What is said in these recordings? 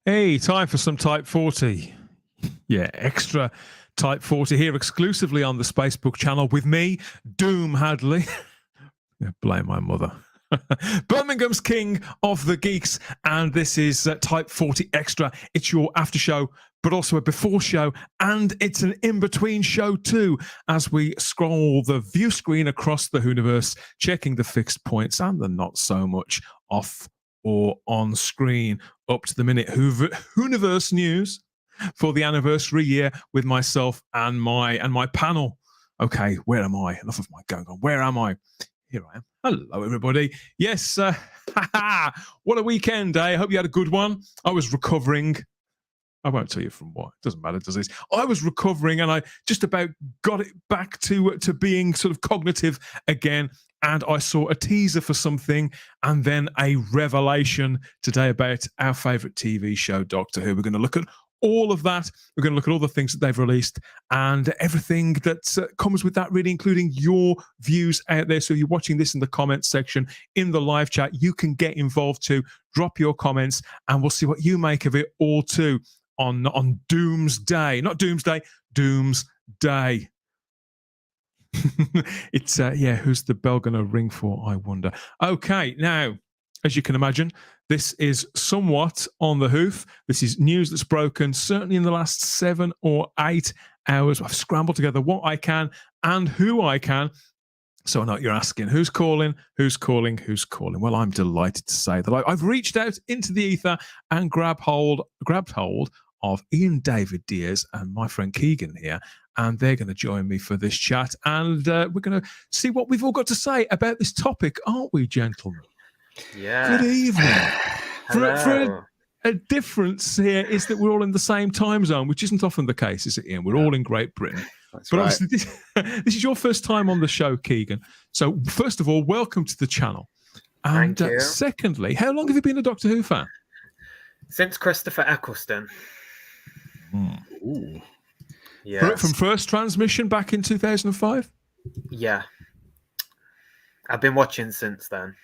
Hey, time for some Type 40. Yeah, extra Type 40 here exclusively on the Spacebook channel with me, Doom Hadley. Yeah, blame my mother. Birmingham's king of the geeks, and this is Type 40 Extra. It's your after show, but also a before show, and it's an in-between show too, as we scroll the view screen across the Whooniverse, checking the fixed points and the not so much off or on screen. Up to the minute Whooniverse news for the anniversary year with myself and my panel. Okay, where am I? Enough of my going on. Where am I? Here I am. Hello, everybody. Yes, what a weekend, eh? I hope you had a good one. I was recovering. I won't tell you from what. It doesn't matter, does it? I was recovering, and I just about got it back to being sort of cognitive again. And I saw a teaser for something, and then a revelation today about our favourite TV show, Doctor Who. We're going to look at all of that. We're going to look at all the things that they've released and everything that comes with that, really, including your views out there. So if you're watching this in the comments section, in the live chat, you can get involved too. Drop your comments, and we'll see what you make of it all too on Doomsday. Not Doomsday, Doomsday. It's who's the bell gonna ring for, I wonder? Okay, now, as you can imagine, this is somewhat on the hoof. This is news that's broken certainly in the last 7 or 8 hours. I've scrambled together what I can and who I can. So I know what you're asking, who's calling? Well, I'm delighted to say that I've reached out into the ether and grabbed hold of Ian David Diaz and my friend Keegan here, and they're going to join me for this chat, and we're going to see what we've all got to say about this topic, aren't we, gentlemen? Yeah. Good evening. For a difference here is that we're all in the same time zone, which isn't often the case, is it, Ian? We're all in Great Britain. That's but right. obviously, this is your first time on the show, Keegan. So first of all, welcome to the channel. And Thank you. Secondly, how long have you been a Doctor Who fan? Since Christopher Eccleston. Ooh. Yeah. From first transmission back in 2005? Yeah. I've been watching since then.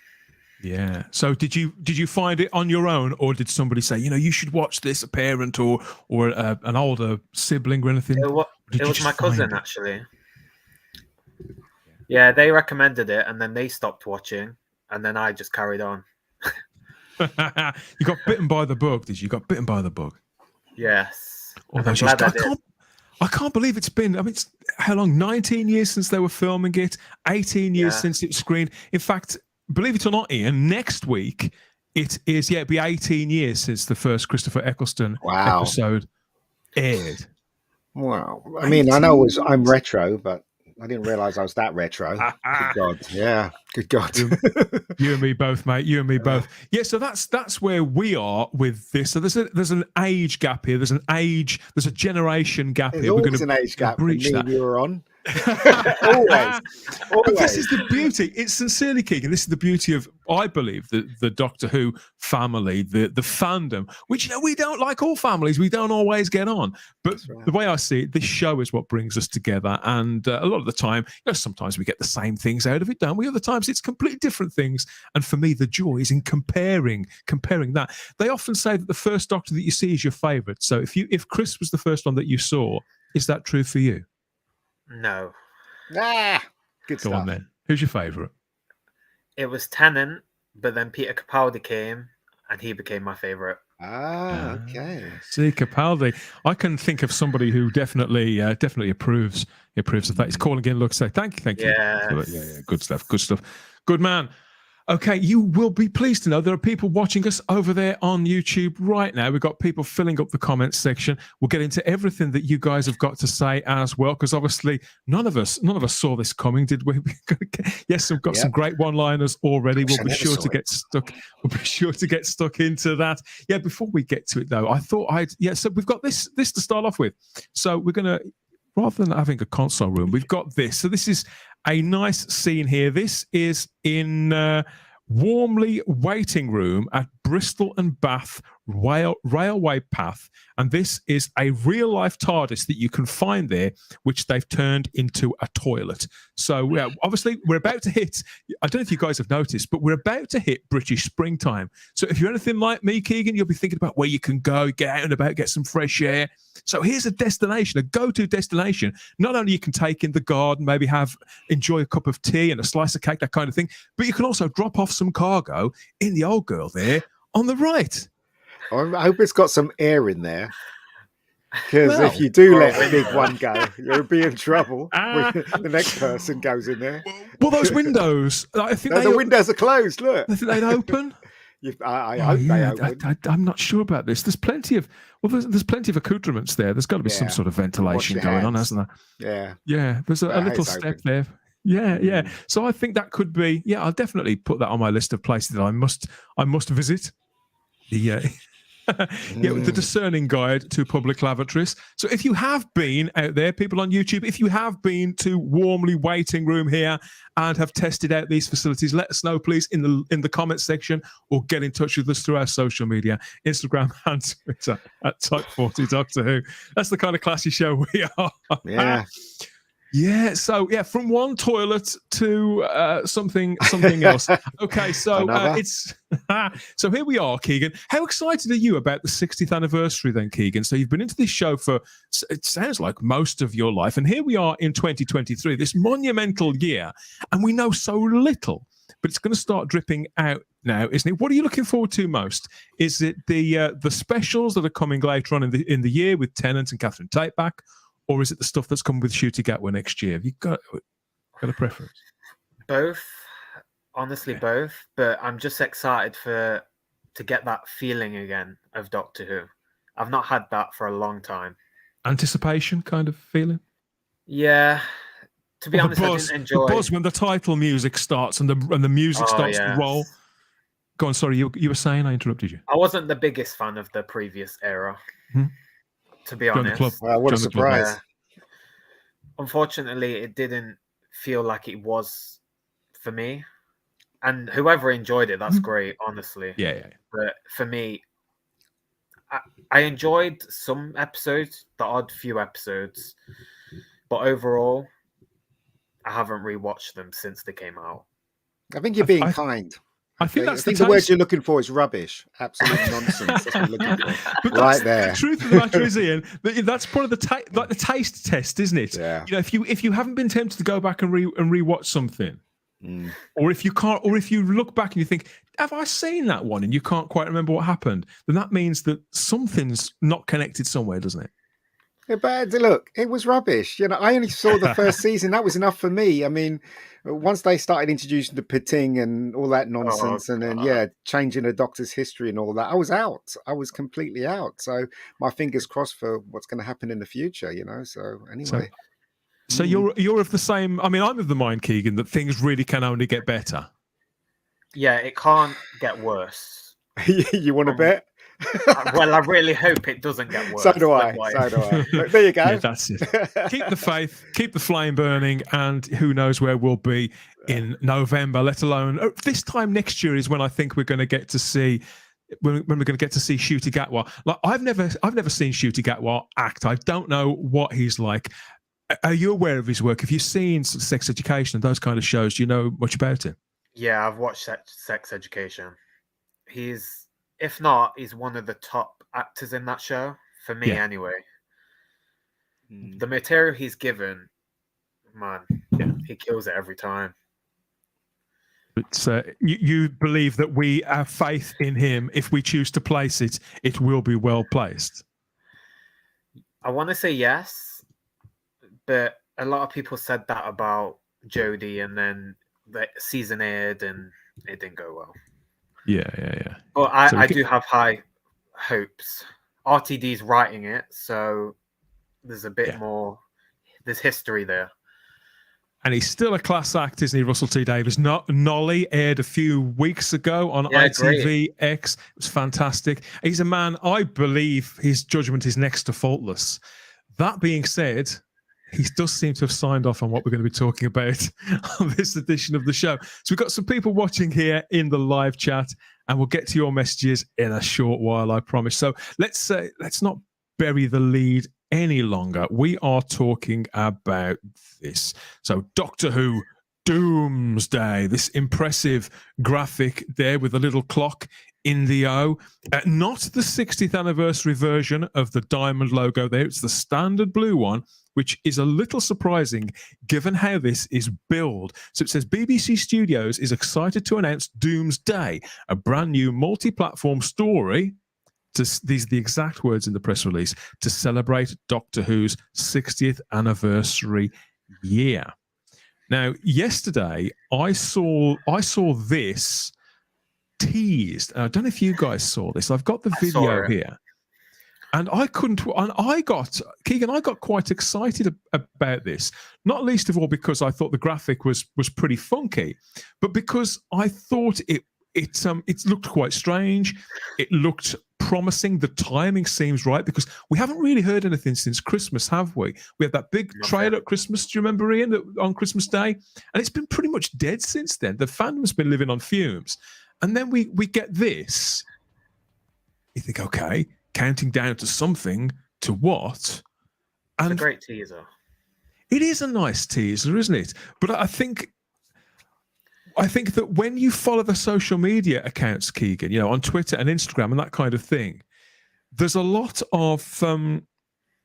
Yeah. So did you find it on your own, or did somebody say, you should watch this, a parent or an older sibling or anything? It was my cousin, actually. Yeah, they recommended it, and then they stopped watching, and then I just carried on. You got bitten by the bug, did you? You got bitten by the bug? Yes. All those years. I can't believe it's been, it's how long? 19 years since they were filming it, 18 years since it was screened. In fact, believe it or not, Ian, next week it'll be 18 years since the first Christopher Eccleston episode aired. Wow. I mean, I know I'm retro, but I didn't realize I was that retro. Good God. Yeah. Good God. You and me both, mate. You and me both. Yeah, so that's where we are with this. So there's an age gap here. There's a generation gap here. We're going to an age gap. Breach that. You were on. Always. But this is the beauty. It's sincerely, Keegan. This is the beauty of, I believe, the Doctor Who family, the fandom, which we don't, like all families, we don't always get on. But the way I see it, this show is what brings us together. And a lot of the time, sometimes we get the same things out of it, don't we? Other times it's completely different things. And for me, the joy is in comparing that. They often say that the first Doctor that you see is your favourite. So if Chris was the first one that you saw, is that true for you? No. Good stuff. Go on then. Who's your favourite? It was Tennant, but then Peter Capaldi came, and he became my favourite. Okay. See, Capaldi. I can think of somebody who definitely approves of that. He's calling in. Look, say thank you. Yeah. Yeah. Good stuff. Good man. Okay, you will be pleased to know there are people watching us over there on YouTube right now. We've got people filling up the comments section. We'll get into everything that you guys have got to say as well, because obviously none of us saw this coming, did we? Yes, we've got some great one-liners already. We'll be sure to get stuck. We'll be sure to get stuck into that. Yeah, before we get to it though, I thought so we've got this to start off with. So we're gonna, rather than having a console room, we've got this. So this is a nice scene here. This is in Warmly waiting room at Bristol and Bath railway path, and this is a real-life TARDIS that you can find there, which they've turned into a toilet. So obviously, we're about to hit, I don't know if you guys have noticed, but we're about to hit British springtime. So if you're anything like me, Keegan, you'll be thinking about where you can go, get out and about, get some fresh air. So here's a destination, a go-to destination. Not only you can take in the garden, maybe enjoy a cup of tea and a slice of cake, that kind of thing, but you can also drop off some cargo in the old girl there on the right. I hope it's got some air in there. Because if you do let a big one go, you'll be in trouble when the next person goes in there. Well, those windows, I think the windows are closed. Look, I think they'd open. I hope they open. I'm not sure about this. There's plenty of there's plenty of accoutrements there. There's got to be some sort of ventilation going on, hasn't there? Yeah. There's a little step there. Yeah. So I think that could be. Yeah, I'll definitely put that on my list of places that I must visit. The discerning guide to public lavatories. So if you have been out there, people on YouTube, if you have been to Warmly Waiting Room here and have tested out these facilities, let us know, please, in the comments section, or get in touch with us through our social media, Instagram and Twitter at Type40 Doctor Who. That's the kind of classy show we are. Yeah. Yeah, so from one toilet to something else. Okay, so so here we are, Keegan. How excited are you about the 60th anniversary then, Keegan? So you've been into this show for, it sounds like, most of your life, and here we are in 2023, this monumental year, and we know so little, but it's going to start dripping out now, isn't it? What are you looking forward to most? Is it the specials that are coming later on in the year with Tennant and Catherine Tate back? Or is it the stuff that's coming with Ncuti Gatwa next year? Have you got a preference? Both. Honestly, both. But I'm just excited to get that feeling again of Doctor Who. I've not had that for a long time. Anticipation kind of feeling? Yeah. To be honest, I didn't enjoy... The buzz when the title music starts and the music starts to roll. Go on, sorry, you were saying? I interrupted you. I wasn't the biggest fan of the previous era. To be honest. What a surprise. Unfortunately, it didn't feel like it was for me. And whoever enjoyed it, that's great, honestly. Yeah. But for me, I enjoyed some episodes, the odd few episodes. But overall, I haven't rewatched them since they came out. I think you're being kind. I think that's the word you're looking for is rubbish. Absolute nonsense. That's what you're looking for. Right there. The truth of the matter is, Ian, that's part of the taste test, isn't it? Yeah. You know, if you haven't been tempted to go back and rewatch something, or if you can't, or if you look back and you think, have I seen that one, and you can't quite remember what happened, then that means that something's not connected somewhere, doesn't it? Yeah, but look, it was rubbish. You know, I only saw the first season. That was enough for me. I mean, once they started introducing the pitting and all that nonsense, and then changing the Doctor's history and all that, I was out. I was completely out. So my fingers crossed for what's going to happen in the future. You know. So anyway, so you're of the same. I mean, I'm of the mind, Keegan, that things really can only get better. Yeah, it can't get worse. You want to bet? Well, I really hope it doesn't get worse. So do I. But there you go. Yeah, that's it. Keep the faith, keep the flame burning, and who knows where we'll be in November, let alone this time next year is when I think we're going to get to see when we're going to get to see Ncuti Gatwa. Like I've never seen Ncuti Gatwa act. I don't know what he's like. Are you aware of his work? Have you seen Sex Education and those kind of shows? Do you know much about him? Yeah, I've watched Sex Education. If not, he's one of the top actors in that show, for me anyway. The material he's given, man, he kills it every time. But you believe that we have faith in him. If we choose to place it, it will be well placed. I want to say yes, but a lot of people said that about Jodie, and then the season aired and it didn't go well. Yeah. But I do have high hopes. RTD's writing it, so there's a bit more. There's history there. And he's still a class act, isn't he, Russell T Davies? Nolly aired a few weeks ago on ITVX. It was fantastic. He's a man, I believe his judgment is next to faultless. That being said, he does seem to have signed off on what we're going to be talking about on this edition of the show. So we've got some people watching here in the live chat. and we'll get to your messages in a short while, I promise. So let's not bury the lead any longer. We are talking about this. So Doctor Who Doomsday, this impressive graphic there with a little clock in the O. Not the 60th anniversary version of the diamond logo there. It's the standard blue one, which is a little surprising given how this is billed. So it says BBC Studios is excited to announce Doomsday, a brand new multi-platform story. These are the exact words in the press release, to celebrate Doctor Who's 60th anniversary year. Now, yesterday I saw this teased. I don't know if you guys saw this. I've got the video here, and I got Keegan. I got quite excited about this, not least of all because I thought the graphic was pretty funky, but because I thought it looked quite strange. It looked promising. The timing seems right because we haven't really heard anything since Christmas, have we? We had that big trailer at Christmas. Do you remember, Ian, on Christmas Day? And it's been pretty much dead since then. The fandom's been living on fumes. And then we get this. You think, okay, counting down to something, to what? And it's a great teaser. It is a nice teaser, isn't it? But I think that when you follow the social media accounts, Keegan, on Twitter and Instagram and that kind of thing, there's a lot of I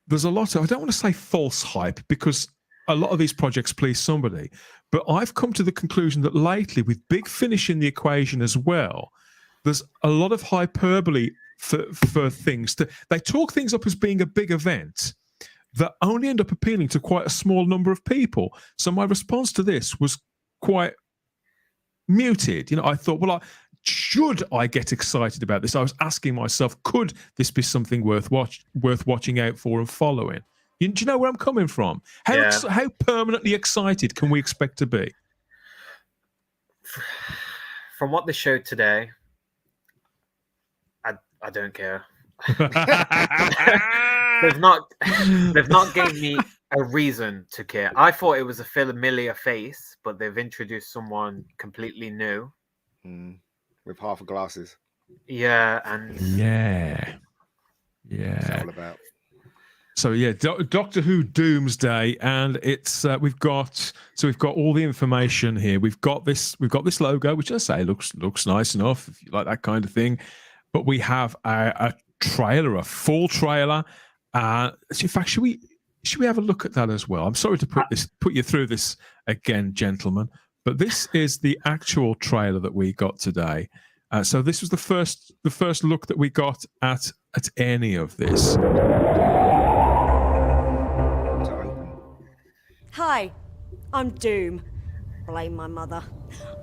don't want to say false hype because a lot of these projects please somebody, but I've come to the conclusion that lately, with Big Finish in the equation as well, there's a lot of hyperbole for things. They talk things up as being a big event that only end up appealing to quite a small number of people. So my response to this was quite muted. I thought, well, should I get excited about this? I was asking myself, could this be something worth watching out for and following? Do you know where I'm coming from? How permanently excited can we expect to be? From what they showed today, I don't care. They've not given me a reason to care. I thought it was a familiar face, but they've introduced someone completely new. With half a glasses. Yeah, and yeah. It's all about. So yeah, Doctor Who Doomsday, and it's we've got all the information here. We've got this logo, which I say looks nice enough if you like that kind of thing. But we have a trailer, a full trailer. In fact, should we have a look at that as well? I'm sorry to put you through this again, gentlemen, but this is the actual trailer that we got today. So this was the first look that we got at any of this. Hi, I'm Doom. Blame my mother.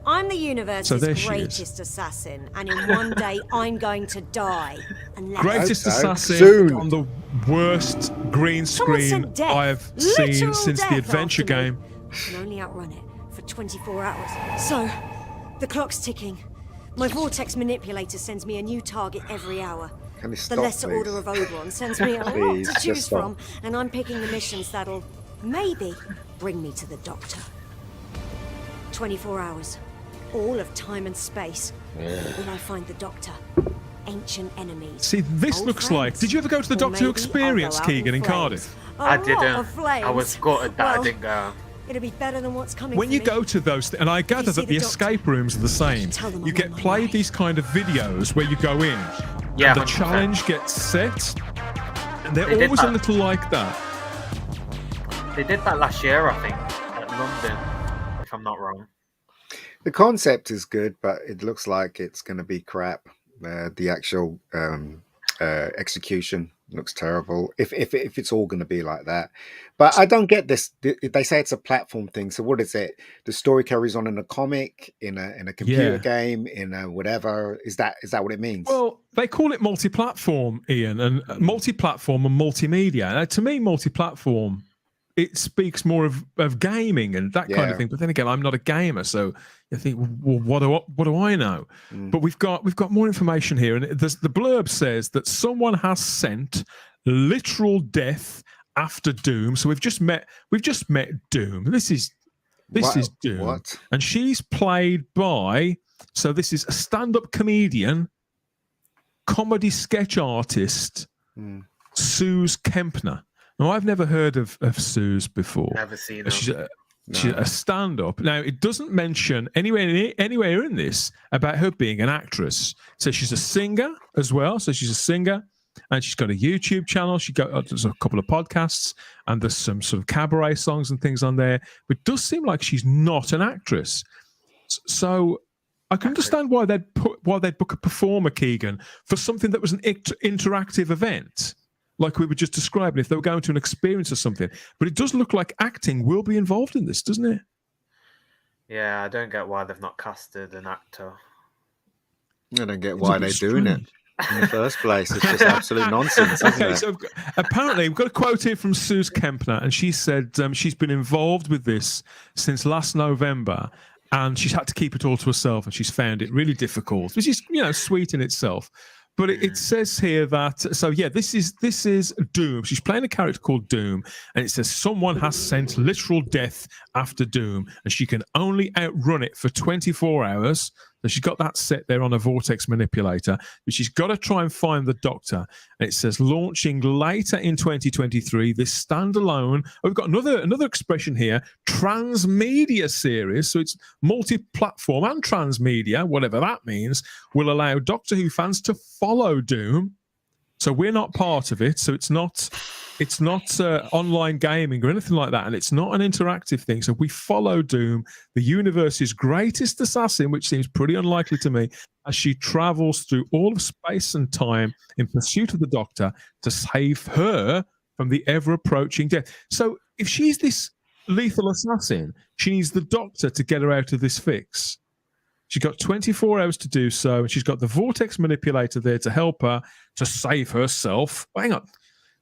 I'm the universe's greatest assassin, and in one day I'm going to die. Greatest assassin on the worst green screen I've seen since the adventure game. I can only outrun it for 24 hours. So, the clock's ticking. My vortex manipulator sends me a new target every hour. The Lesser Order of Oberon sends me a lot to choose from, and I'm picking the missions that'll maybe bring me to the Doctor. 24 hours. All of time and space. Will I find the Doctor? Ancient enemies. See, this looks like... Did you ever go to the Doctor Who Experience, Keegan, in Cardiff? I didn't. I was gutted that I didn't go. It'll be better than what's coming. When you go to those, and I gather that the escape rooms are the same. You get played these kind of videos where you go in, and the challenge gets set, and they're always a little like that. They did that last year, I think, at London, if I'm not wrong. The concept is good, but it looks like it's going to be crap. The actual execution looks terrible. If it's all going to be like that, but I don't get this. They say it's a platform thing. So what is it? The story carries on in a comic, in a computer game, in a whatever. Is that what it means? Well, they call it multi-platform, Ian, and multi-platform and multimedia. Now, to me, multi-platform, it speaks more of gaming and that kind of thing. But then again, I'm not a gamer, so you think, well, what do I know? But we've got more information here, and the blurb says that someone has sent literal death after Doom. So we've just met Doom. This is This is Doom. What? And she's played by, so this is a stand-up comedian, comedy sketch artist, Suze Kempner. Now, I've never heard of Suze before. Never seen her. She's a stand-up. Now, it doesn't mention anywhere in this about her being an actress. So she's a singer as well. So she's a singer, and she's got a YouTube channel. There's a couple of podcasts, and there's some sort of cabaret songs and things on there. But it does seem like she's not an actress. So I can understand why they'd book a performer, Keegan, for something that was an interactive event, like we were just describing, if they were going to an experience or something. But it does look like acting will be involved in this, doesn't it? Yeah, I don't get why they've not casted an actor. I don't get why they're doing it in the first place. It's just absolute nonsense, isn't it? So apparently we've got a quote here from Suze Kempner, and she said she's been involved with this since last November, and she's had to keep it all to herself, and she's found it really difficult, which is, sweet in itself. But it says here that, this is Doom. She's playing a character called Doom, and it says someone has sent literal death after Doom, and she can only outrun it for 24 hours. So she's got that set there on a vortex manipulator, but she's got to try and find the Doctor. And it says launching later in 2023, this standalone, we've got another expression here, transmedia series. So it's multi-platform and transmedia, whatever that means, will allow Doctor Who fans to follow Doom. So we're not part of it. So it's not online gaming or anything like that, and it's not an interactive thing. So we follow Doom, the universe's greatest assassin, which seems pretty unlikely to me, as she travels through all of space and time in pursuit of the Doctor to save her from the ever-approaching death. So if she's this lethal assassin, she needs the Doctor to get her out of this fix. She's got 24 hours to do so, and she's got the vortex manipulator there to help her to save herself. Hang on.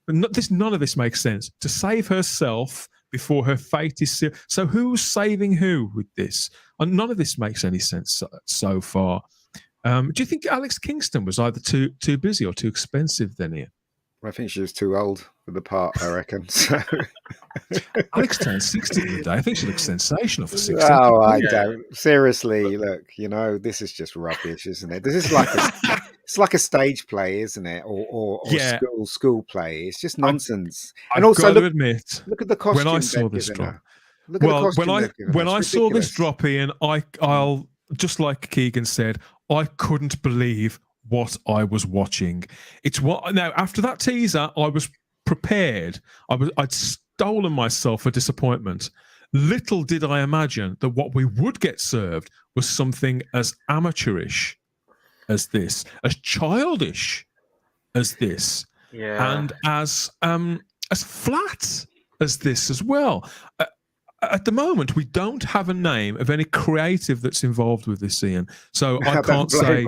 None of this makes sense. To save herself before her fate is sealed. So who's saving who with this? And none of this makes any sense so far. Do you think Alex Kingston was either too busy or too expensive then, Ian? I think she was too old for the part, I reckon. So. Alex turned 60 the other day. I think she looks sensational for 60. Oh, I don't. Seriously, look, this is just rubbish, isn't it? This is it's like a stage play, isn't it? Or school play. It's just nonsense. And also, admit, look at the costume. When I saw this drop, when I saw this drop, Ian, I'll just like Keegan said, I couldn't believe what I was watching. Now after that teaser, I was prepared. I'd stolen myself for disappointment. Little did I imagine that what we would get served was something as amateurish as this, as childish as this, and as flat as this as well. At the moment, we don't have a name of any creative that's involved with this, Ian. So I can't say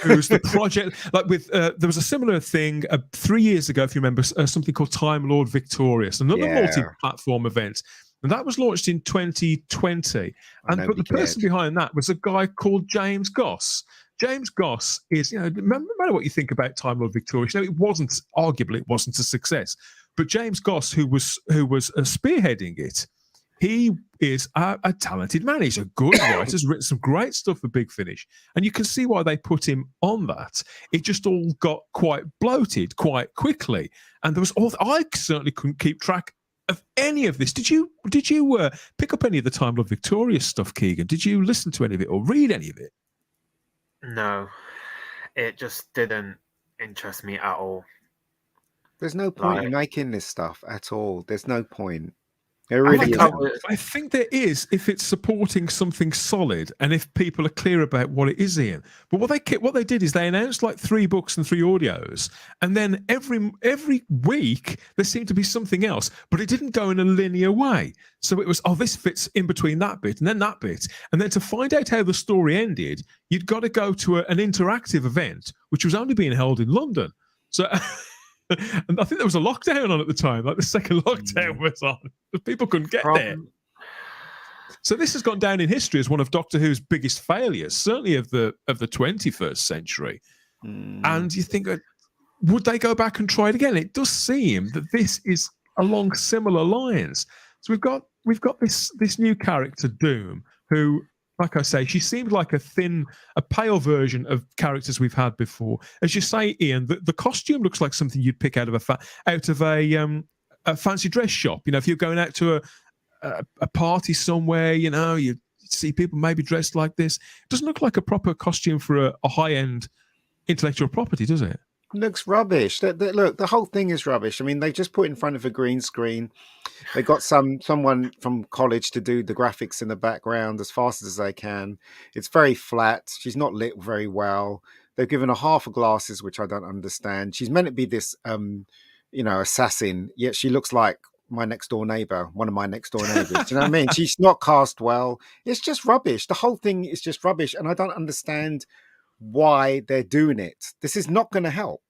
who's the project. Like there was a similar thing 3 years ago, if you remember, something called Time Lord Victorious, another multi-platform event. And that was launched in 2020. But the person behind that was a guy called James Goss. James Goss is, no matter what you think about Time Lord Victorious, arguably it wasn't a success. But James Goss, who was spearheading it, he is a talented man. He's a good writer. He's written some great stuff for Big Finish. And you can see why they put him on that. It just all got quite bloated quite quickly. And I certainly couldn't keep track of any of this. Did you pick up any of the Time Lord Victorious stuff, Keegan? Did you listen to any of it or read any of it? No. It just didn't interest me at all. There's no point in making this stuff at all. There's no point. I think there is if it's supporting something solid and if people are clear about what it is, Ian. But what they did is they announced like 3 books and 3 audios, and then every week there seemed to be something else, but it didn't go in a linear way. So it was, this fits in between that bit and then that bit, and then to find out how the story ended, you'd got to go to an interactive event which was only being held in London. So. And I think there was a lockdown on at the time, like the second lockdown was on. People couldn't get there. So this has gone down in history as one of Doctor Who's biggest failures, certainly of the 21st century. And you think, would they go back and try it again? It does seem that this is along similar lines. So we've got we've got this new character, Doom, who, like I say, she seemed like a pale version of characters we've had before. As you say, Ian, the costume looks like something you'd pick out of a fancy dress shop. You know, if you're going out to a party somewhere, you know, you see people maybe dressed like this. It doesn't look like a proper costume for a high-end intellectual property, does it? Looks rubbish. Look, the whole thing is rubbish. I mean, they just put it in front of a green screen. They got someone from college to do the graphics in the background as fast as they can. It's very flat. She's not lit very well. They've given her half of glasses, which I don't understand. She's meant to be this, assassin. Yet she looks like my next door neighbor, one of my next door neighbors. Do you know what I mean? She's not cast well. It's just rubbish. The whole thing is just rubbish, and I don't understand why they're doing it. This is not going to help.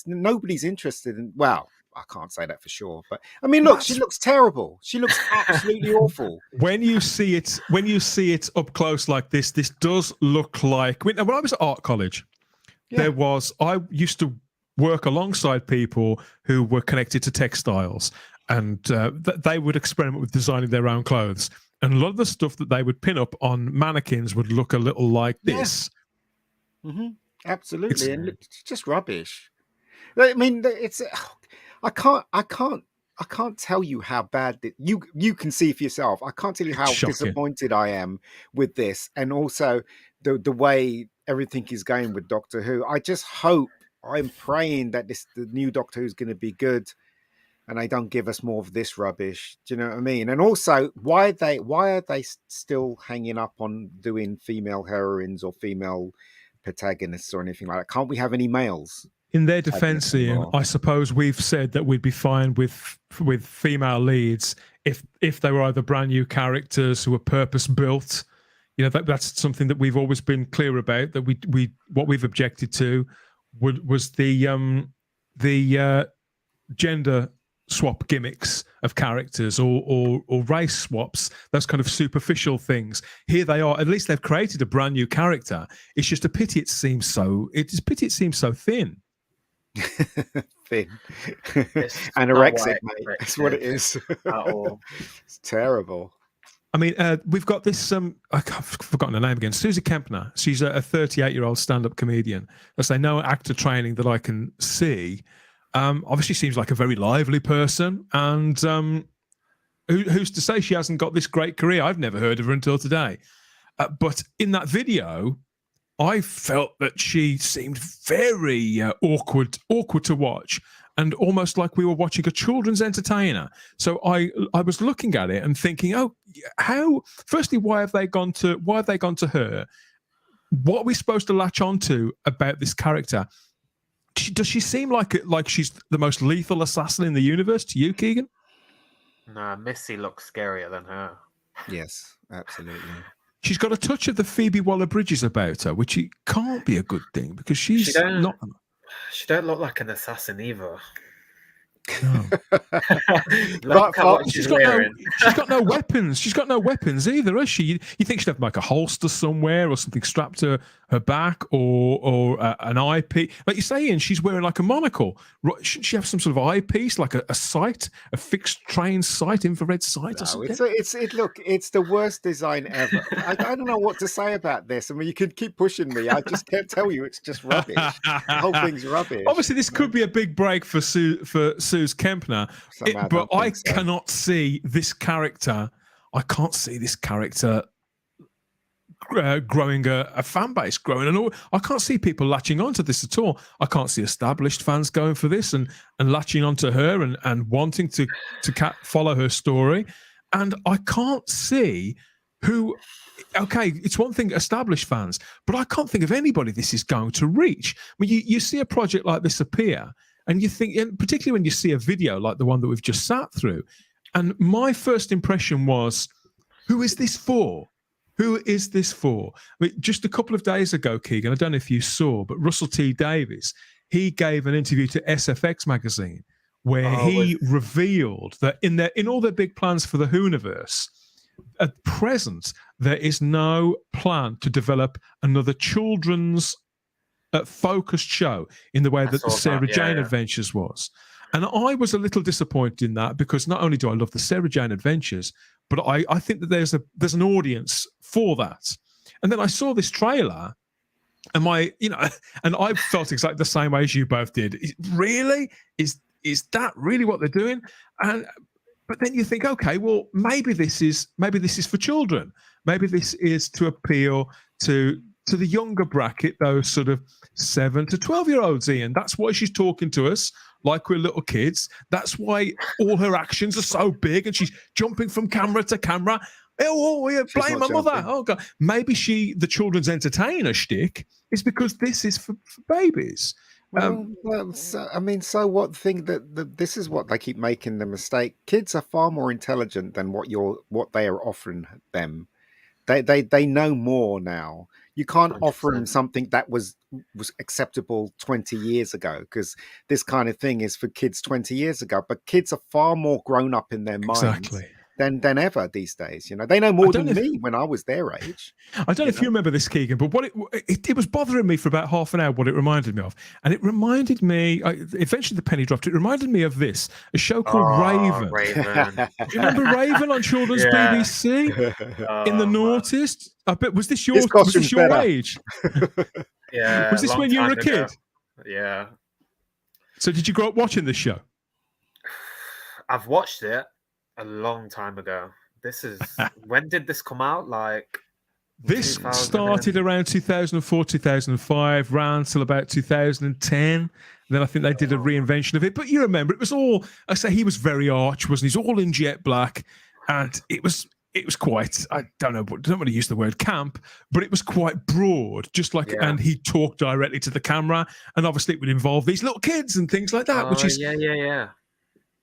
Nobody's interested in. Well, I can't say that for sure, but I mean, look, she looks terrible. She looks absolutely awful. When you see it up close like this does look like when I was at art college. Yeah. I used to work alongside people who were connected to textiles, and they would experiment with designing their own clothes. And a lot of the stuff that they would pin up on mannequins would look a little like this. Yeah. Mm-hmm. Absolutely, and it's just rubbish. I mean, I can't tell you how bad you can see for yourself. I can't tell you how disappointed I am with this, and also the way everything is going with Doctor Who. I'm praying that the new Doctor Who is going to be good, and they don't give us more of this rubbish. Do you know what I mean? And also, why are they still hanging up on doing female heroines or female protagonists or anything like that? Can't we have any males? In their defense, Ian, I suppose we've said that we'd be fine with female leads if they were either brand new characters who were purpose built. You know, that's something that we've always been clear about. That what we've objected to was the gender swap gimmicks of characters or race swaps, those kind of superficial things. Here they are. At least they've created a brand new character. It's just a pity it seems so thin. Thin. Anorexic, mate. That's what it is. At all. It's terrible. I mean, we've got this. I've forgotten her name again. Susie Kempner. She's a 38-year-old stand-up comedian. I say no actor training that I can see. Obviously seems like a very lively person, and who's to say she hasn't got this great career? I've never heard of her until today. But in that video, I felt that she seemed very awkward to watch, and almost like we were watching a children's entertainer. So I was looking at it and thinking, oh, how? Firstly, why have they gone to her? What are we supposed to latch onto about this character? Does she seem like she's the most lethal assassin in the universe to you, Keegan? Nah, Missy looks scarier than her. Yes, absolutely. She's got a touch of the Phoebe Waller-Bridges about her, which can't be a good thing because she's not. She don't look like an assassin either. No. She's got no weapons. She's got no weapons either, has she? You think she'd have like a holster somewhere or something strapped to her back or an eyepiece. Like you say, Ian, she's wearing like a monocle. Shouldn't she have some sort of eyepiece, like a sight, a fixed train sight, infrared sight or something? It's the worst design ever. I don't know what to say about this. I mean, you could keep pushing me. I just can't tell you. It's just rubbish. The whole thing's rubbish. Obviously, this could be a big break for Suze Kempner, but I cannot see this character. I can't see this character growing a fan base, I can't see people latching onto this at all. I can't see established fans going for this and latching onto her and wanting to follow her story. And I can't see who. Okay, it's one thing, established fans, but I can't think of anybody this is going to reach. I mean, you see a project like this appear, and you think, and particularly when you see a video like the one that we've just sat through, and my first impression was, who is this for? Who is this for? I mean, just a couple of days ago, Keegan, I don't know if you saw, but Russell T Davies, he gave an interview to SFX magazine where he revealed that in all their big plans for the Whoniverse, at present, there is no plan to develop another children's focused show in the way that the Sarah Jane Adventures was. And I was a little disappointed in that because not only do I love the Sarah Jane Adventures, but I think that there's an audience for that. And then I saw this trailer, and and I felt exactly the same way as you both did. Really, is that really what they're doing? But then you think, okay, well, maybe this is for children. Maybe this is to appeal to the younger bracket, those sort of 7 to 12-year-olds. Ian, that's why she's talking to us like we're little kids. That's why all her actions are so big, and she's jumping from camera to camera. Oh, blame my mother. Oh God, maybe the children's entertainer shtick is because this is for babies. So what? Think that this is what they keep making the mistake. Kids are far more intelligent than what they are offering them. They know more now. You can't 100%. Offer them something that was acceptable 20 years ago, because this kind of thing is for kids 20 years ago. But kids are far more grown up in their minds than ever these days. They know more than me when I was their age. I don't know if you remember this, Keegan, but what it was bothering me for about half an hour. What it reminded me of, and it reminded me. Eventually, the penny dropped. It reminded me of a show called Raven. Raven. Do you remember Raven on children's BBC in the noughties? I bet was this your age? Yeah. Was this when you were a kid? Yeah. So did you grow up watching this show? I've watched it a long time ago. When did this come out? This started around 2004, 2005, ran till about 2010. Then I think they did a reinvention of it. But you remember, it was all, he was very arch, wasn't he? He's all in jet black. And it was quite, I don't want to use the word camp, but it was quite broad, and he talked directly to the camera. And obviously it would involve these little kids and things like that, which is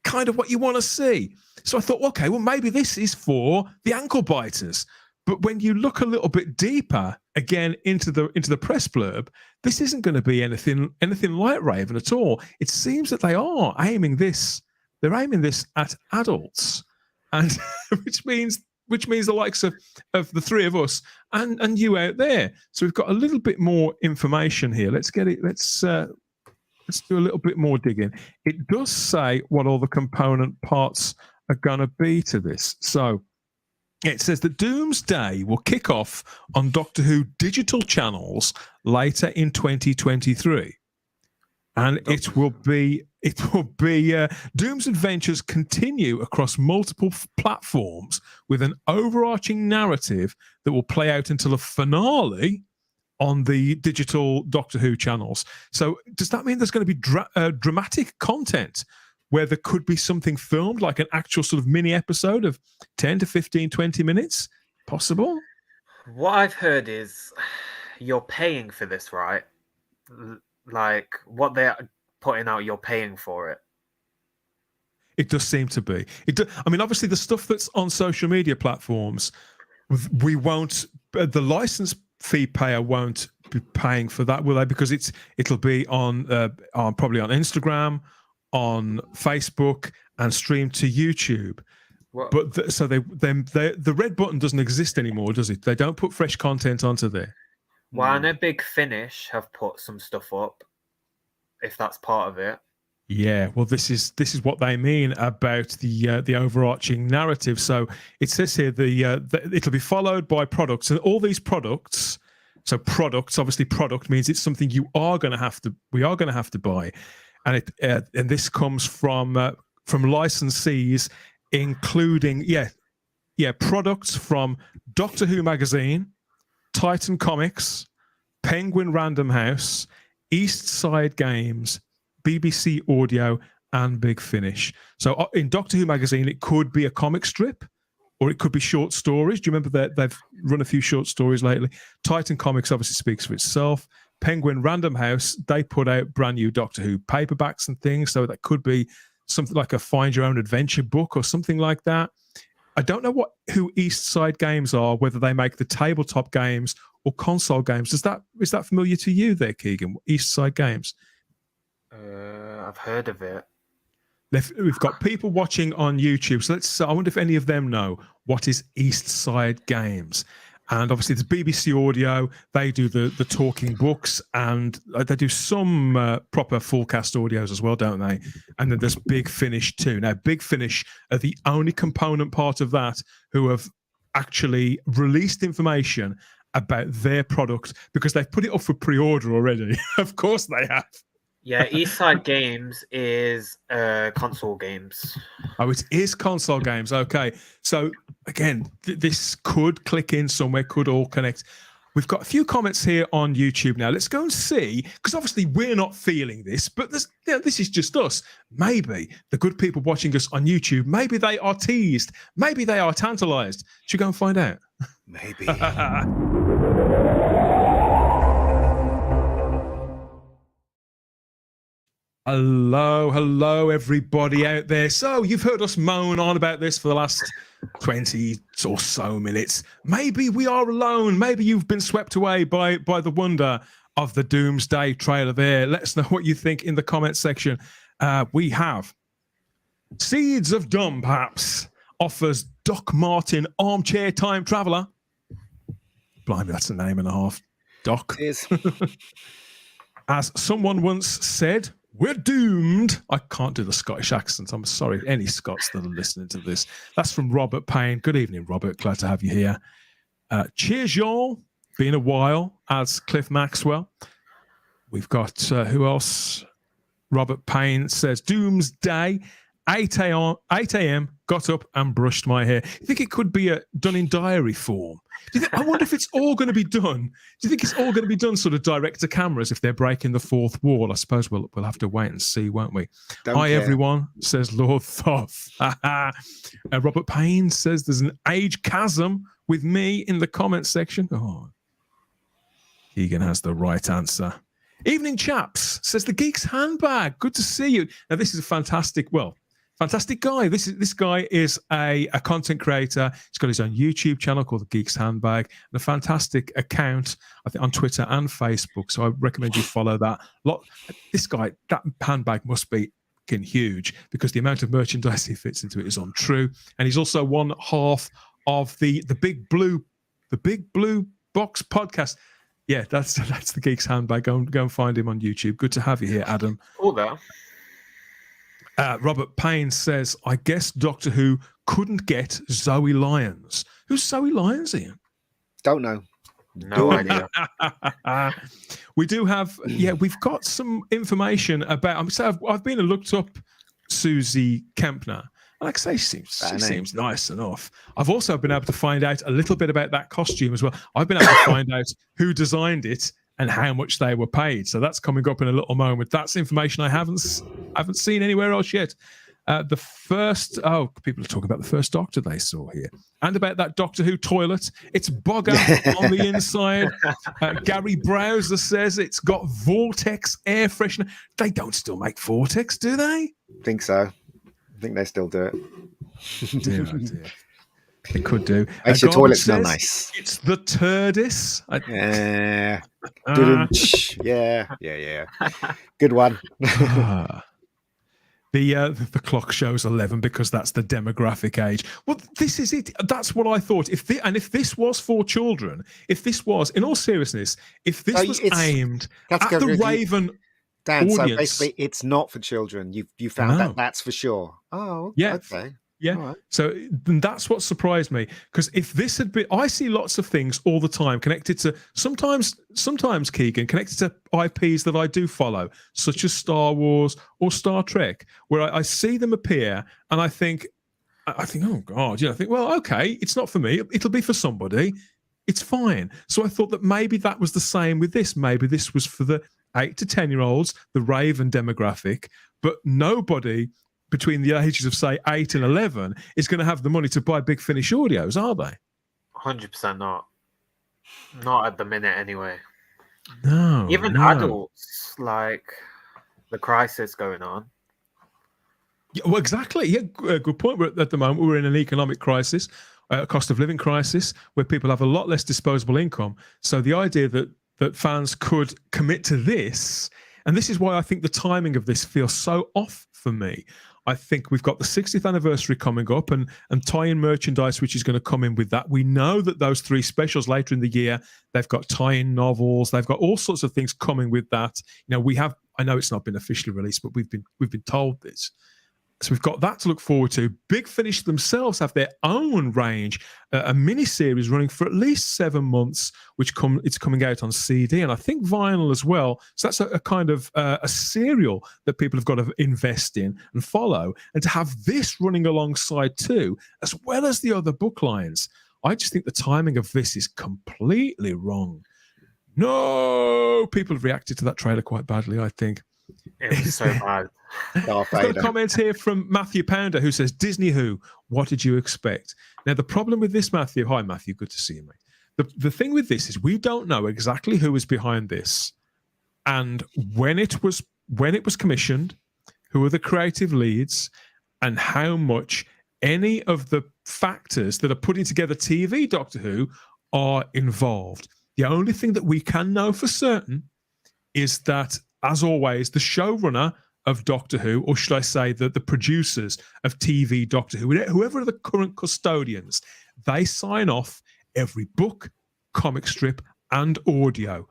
kind of what you want to see. So I thought, okay, well, maybe this is for the ankle biters. But when you look a little bit deeper, again, into the press blurb, this isn't going to be anything like Raven at all. It seems that they are aiming this at adults, and which means the likes of the three of us and you out there. So we've got a little bit more information here. Let's get it. Let's do a little bit more digging. It does say what all the component parts are going to be to this. So it says that Doomsday will kick off on Doctor Who digital channels later in 2023. And it will be Doom's adventures continue across multiple platforms with an overarching narrative that will play out until a finale on the digital Doctor Who channels. So does that mean there's going to be dramatic content where there could be something filmed, like an actual sort of mini episode of 10 to 15, 20 minutes? Possible? What I've heard is you're paying for this, right? Like what they're putting out, you're paying for it. It does seem to be. I mean, obviously the stuff that's on social media platforms, we won't, the license fee payer won't be paying for that, will they? Because it'll be on probably on Instagram, on Facebook, and streamed to YouTube. What? But the red button doesn't exist anymore, does it? They don't put fresh content onto there. Well, I know Big Finish have put some stuff up, if that's part of it. Yeah, well, this is what they mean about the overarching narrative. So it says here it'll be followed by products, and all these products. So products, obviously, product means it's something we are going to have to buy, and and this comes from licensees, including products from Doctor Who magazine, Titan Comics, Penguin Random House, East Side Games, BBC Audio, and Big Finish. So in Doctor Who magazine, it could be a comic strip, or it could be short stories. Do you remember that they've run a few short stories lately? Titan Comics obviously speaks for itself. Penguin Random House, they put out brand new Doctor Who paperbacks and things, so that could be something like a Find Your Own Adventure book or something like that. I don't know who East Side Games are, whether they make the tabletop games or console games. Is that familiar to you there, Keegan? East Side Games? I've heard of it. We've got people watching on YouTube, so I wonder if any of them know what is East Side Games. And obviously there's BBC Audio. They do the talking books, and they do some proper full cast audios as well, don't they? And then there's Big Finish too. Now, Big Finish are the only component part of that who have actually released information about their product, because they've put it up for pre-order already. Of course they have. Yeah, Eastside Games is console games. Oh, it is console games. Okay. So, again, this could click in somewhere, could all connect. We've got a few comments here on YouTube now. Let's go and see, because obviously we're not feeling this, but this is just us. Maybe the good people watching us on YouTube, maybe they are teased. Maybe they are tantalized. Should we go and find out? Maybe. Hello, everybody out there. So you've heard us moan on about this for the last 20 or so minutes. Maybe we are alone. Maybe you've been swept away by the wonder of the Doomsday trailer there. Let us know what you think in the comment section. We have Seeds of Dumb, perhaps, offers Doc Martin Armchair Time Traveller. Blimey, that's a name and a half. Doc. It is. As someone once said, we're doomed. I can't do the Scottish accent. I'm sorry, any Scots that are listening to this. That's from Robert Payne. Good evening, Robert. Glad to have you here. Cheers, y'all. Been a while, as Cliff Maxwell. We've got, who else? Robert Payne says, Doomsday, 8 a.m., got up and brushed my hair. You think it could be done in diary form? I wonder if it's all going to be done. Do you think it's all going to be done sort of direct to cameras if they're breaking the fourth wall? I suppose we'll have to wait and see, won't we? Hi, everyone, says Lord Thoth. Robert Payne says there's an age chasm with me in the comment section. Oh, Keegan has the right answer. Evening, chaps, says the Geeks Handbag. Good to see you. Now, this is a fantastic guy. This guy is a content creator. He's got his own YouTube channel called The Geeks Handbag, and a fantastic account, I think, on Twitter and Facebook. So I recommend you follow that. This guy, that handbag must be huge, because the amount of merchandise he fits into it is untrue. And he's also one half of the Big Blue Box podcast. Yeah, that's the Geeks Handbag. Go and find him on YouTube. Good to have you here, Adam. All there. Robert Payne says, I guess Doctor Who couldn't get Zoe Lyons. Who's Zoe Lyons, Ian? Don't know. No idea. We do have, we've got some information about, I've been and looked up Susie Kempner. Like I say, she seems nice enough. I've also been able to find out a little bit about that costume as well. I've been able to find out who designed it and how much they were paid. So that's coming up in a little moment. That's information I haven't seen anywhere else yet. People are talking about the first Doctor they saw here, and about that Doctor Who toilet. It's bog out on the inside. Gary Browser says it's got Vortex air freshener. They don't still make Vortex, do they? Think so. I think they still do it. Dear, oh dear. It could do. Makes your toilet smell nice. It's the TARDIS. Yeah. Good one. The clock shows 11 because that's the demographic age. Well, this is it. That's what I thought. If this was for children, in all seriousness, if this was aimed at the Raven Dan, audience, so basically it's not for children. You found that's for sure. Oh, yeah. Okay. Yeah. Right. So that's what surprised me, because if this had been, I see lots of things all the time connected to sometimes Keegan, connected to IPs that I do follow, such as Star Wars or Star Trek, where I see them appear and I think, oh God, I think, well, okay, it's not for me. It'll be for somebody. It's fine. So I thought that maybe that was the same with this. Maybe this was for the 8 to 10-year-olds, the Raven demographic, but nobody between the ages of, say, 8 and 11 is going to have the money to buy Big Finish audios, are they? 100% not. Not at the minute, anyway. No. Even adults, like the crisis going on. Yeah, well, exactly. Yeah, good point. At the moment, we're in an economic crisis, a cost of living crisis, where people have a lot less disposable income. So the idea that fans could commit to this, and this is why I think the timing of this feels so off for me. I think we've got the 60th anniversary coming up and tie-in merchandise, which is going to come in with that. We know that those 3 specials later in the year, they've got tie-in novels. They've got all sorts of things coming with that. You know, I know it's not been officially released, but we've been told this. So we've got that to look forward to. Big Finish themselves have their own range, a mini-series running for at least 7 months, it's coming out on CD and I think vinyl as well. So that's a kind of a serial that people have got to invest in and follow. And to have this running alongside too, as well as the other book lines, I just think the timing of this is completely wrong. No, people have reacted to that trailer quite badly, I think. It was so bad. I've got a comment here from Matthew Pounder who says, Disney Who, what did you expect? Now, the problem with this, Matthew, hi, Matthew, good to see you, mate. The thing with this is we don't know exactly who is behind this and when it was commissioned, who are the creative leads, and how much any of the factors that are putting together TV Doctor Who are involved. The only thing that we can know for certain is that, as always, the showrunner of Doctor Who, or should I say the producers of TV Doctor Who, whoever are the current custodians, they sign off every book, comic strip, and audio.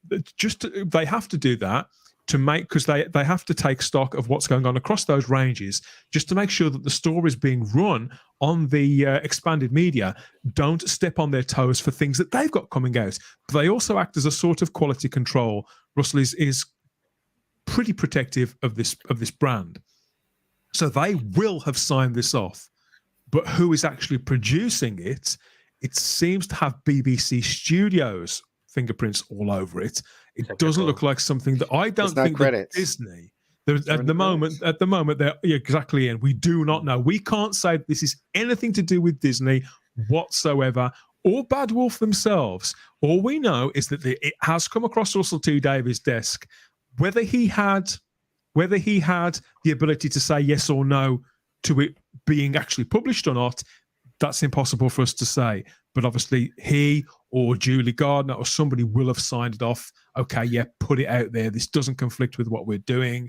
They have to do that to make, because they have to take stock of what's going on across those ranges, just to make sure that the stories being run on the expanded media don't step on their toes for things that they've got coming out. But they also act as a sort of quality control. Russell is pretty protective of this brand, so they will have signed this off. But who is actually producing it? It seems to have BBC Studios fingerprints all over it. It doesn't look like something that I don't think that Disney. At the moment, they're exactly in. We do not know. We can't say this is anything to do with Disney whatsoever, or Bad Wolf themselves. All we know is that it has come across Russell T Davies' desk. Whether he had the ability to say yes or no to it being actually published or not, that's impossible for us to say. But obviously he or Julie Gardner or somebody will have signed it off. Okay, yeah, put it out there. This doesn't conflict with what we're doing,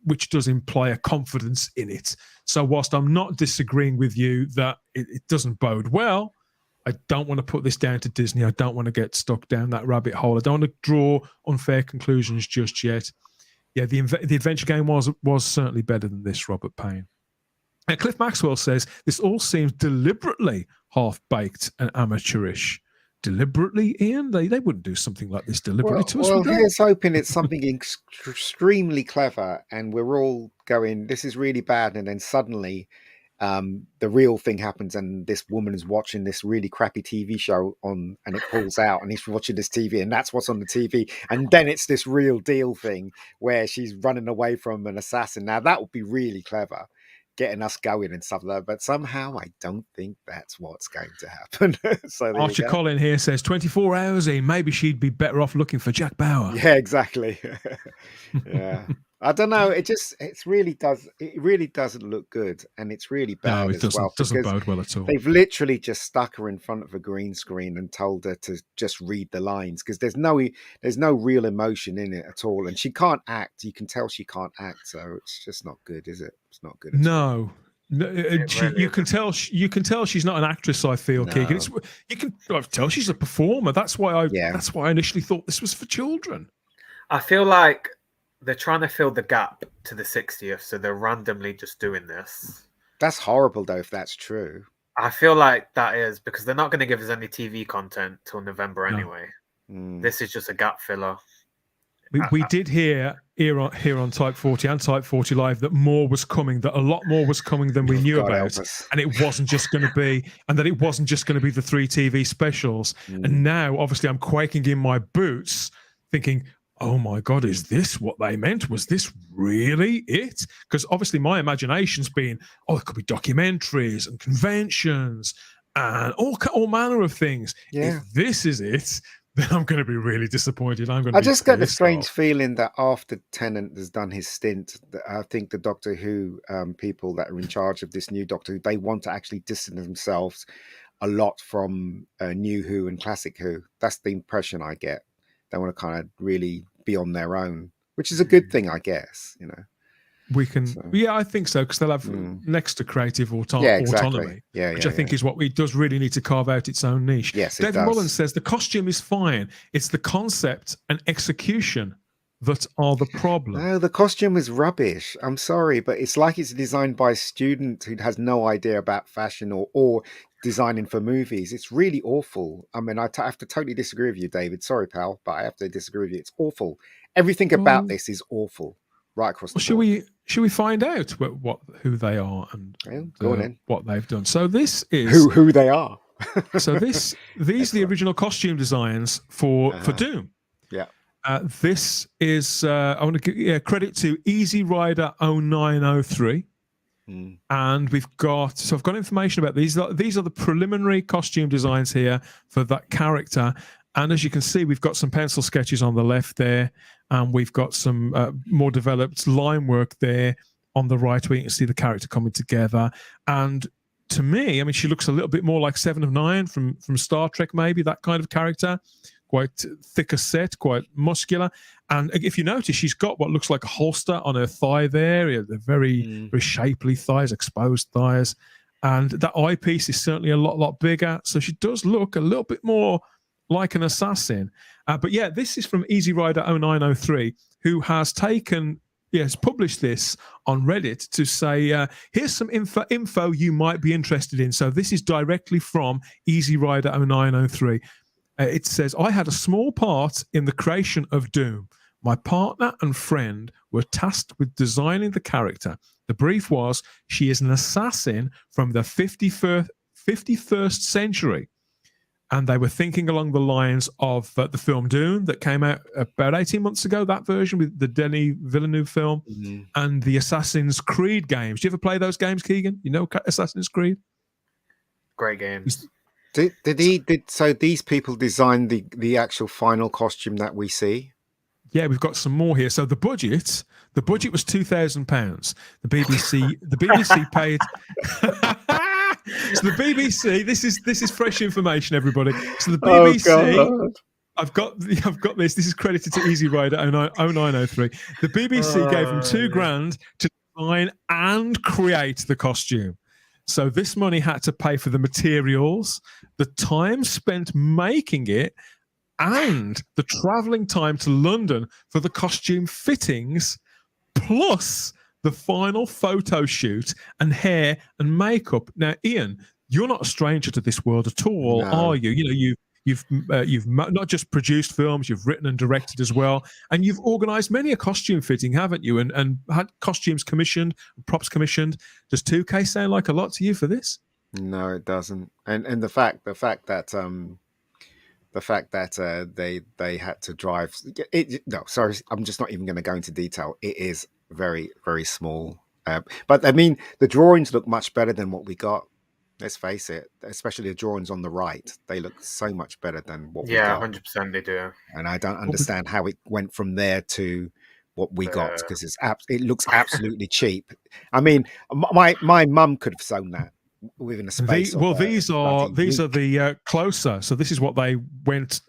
which does imply a confidence in it. So whilst I'm not disagreeing with you that it doesn't bode well, I don't want to put this down to Disney. I don't want to get stuck down that rabbit hole. I don't want to draw unfair conclusions just yet. Yeah, the adventure game was certainly better than this, Robert Payne. And Cliff Maxwell says, this all seems deliberately half-baked and amateurish. Deliberately, Ian? They wouldn't do something like this deliberately to us. Well, here's hoping it's something extremely clever and we're all going, this is really bad, and then suddenly the real thing happens and this woman is watching this really crappy TV show on, and it pulls out and he's watching this TV and that's what's on the TV, and then it's this real deal thing where she's running away from an assassin. Now that would be really clever, getting us going and stuff like that, but somehow I don't think that's what's going to happen. So Archer Collin here says 24 hours in, maybe she'd be better off looking for Jack Bauer. Yeah, exactly. Yeah, I don't know. It really doesn't look good, and it's really bad. No, it doesn't bode well at all. They've literally just stuck her in front of a green screen and told her to just read the lines, because there's no real emotion in it at all, and she can't act. You can tell she can't act, so it's just not good, is it? It's not good. No. You can tell she's not an actress. I feel, no. Keegan. You can tell she's a performer. That's why I initially thought this was for children. I feel like they're trying to fill the gap to the 60th, so they're randomly just doing this. That's horrible, though, if that's true. I feel like that is, because they're not going to give us any TV content till November anyway. This is just a gap filler. We did hear here on Type 40 and Type 40 Live that more was coming, that a lot more was coming than we knew about, and it wasn't just going to be, and that it wasn't just going to be the 3 TV specials. And now, obviously, I'm quaking in my boots, thinking, oh my God, is this what they meant? Was this really it? Because obviously my imagination's been, it could be documentaries and conventions and all manner of things. Yeah. If this is it, then I'm going to be really disappointed. I just get the strange feeling that after Tennant has done his stint, I think the Doctor Who people that are in charge of this new Doctor Who, they want to actually distance themselves a lot from New Who and Classic Who. That's the impression I get. They want to kind of really be on their own, which is a good thing, I guess, we can. So, yeah, I think so, because they'll have next to creative exactly. autonomy, which I think is what it does really need to carve out its own niche. Yes, David Mullins says the costume is fine. It's the concept and execution that are the problem. No, the costume is rubbish. I'm sorry, but it's like it's designed by a student who has no idea about fashion or designing for movies. It's really awful. I mean, I have to totally disagree with you, David. Sorry, pal, but I have to disagree with you. It's awful. Everything about this is awful, right across the board. Should we find out who they are and go on then. What they've done? So this is who they are. So these are the original costume designs for Doom. Yeah. This is I want to give credit to Easy Rider 0903. And I've got information about these. These are the preliminary costume designs here for that character. And as you can see, we've got some pencil sketches on the left there, and we've got some more developed line work there on the right, where you can see the character coming together. And to me, I mean, she looks a little bit more like Seven of Nine from Star Trek, maybe, that kind of character. Quite thicker set, quite muscular. And if you notice, she's got what looks like a holster on her thigh there. They're very, very shapely thighs, exposed thighs. And that eyepiece is certainly a lot bigger. So she does look a little bit more like an assassin. But yeah, this is from Easy Rider 0903, who has published this on Reddit to say, here's some info you might be interested in. So this is directly from Easy Rider 0903. It says, I had a small part in the creation of Doom. My partner and friend were tasked with designing the character. The brief was, she is an assassin from the 51st century. And they were thinking along the lines of the film Doom that came out about 18 months ago, that version with the Denis Villeneuve film, and the Assassin's Creed games. Do you ever play those games, Keegan? You know Assassin's Creed? Great games. So these people designed the actual final costume that we see? Yeah, we've got some more here. So the budget was £2,000. The BBC paid. So the BBC, this is fresh information, everybody. So the BBC, I've got this. This is credited to Easy Rider 0903. The BBC gave them £2,000 to design and create the costume. So this money had to pay for the materials, the time spent making it, and the travelling time to London for the costume fittings, plus the final photo shoot and hair and makeup. Now, Ian, you're not a stranger to this world at all, are you? You know, you've not just produced films, you've written and directed as well, and you've organised many a costume fitting, haven't you? And had costumes commissioned, props commissioned. Does 2K sound like a lot to you for this? No, it doesn't. And the fact that they had to drive it. No, sorry, I'm just not even going to go into detail. It is very, very small. But I mean, the drawings look much better than what we got. Let's face it, especially the drawings on the right. They look so much better than what we got. Yeah, 100% they do. And I don't understand how it went from there to what we got, because it looks absolutely cheap. I mean, my mum could have sewn that within a space. These are the closer. So this is what they went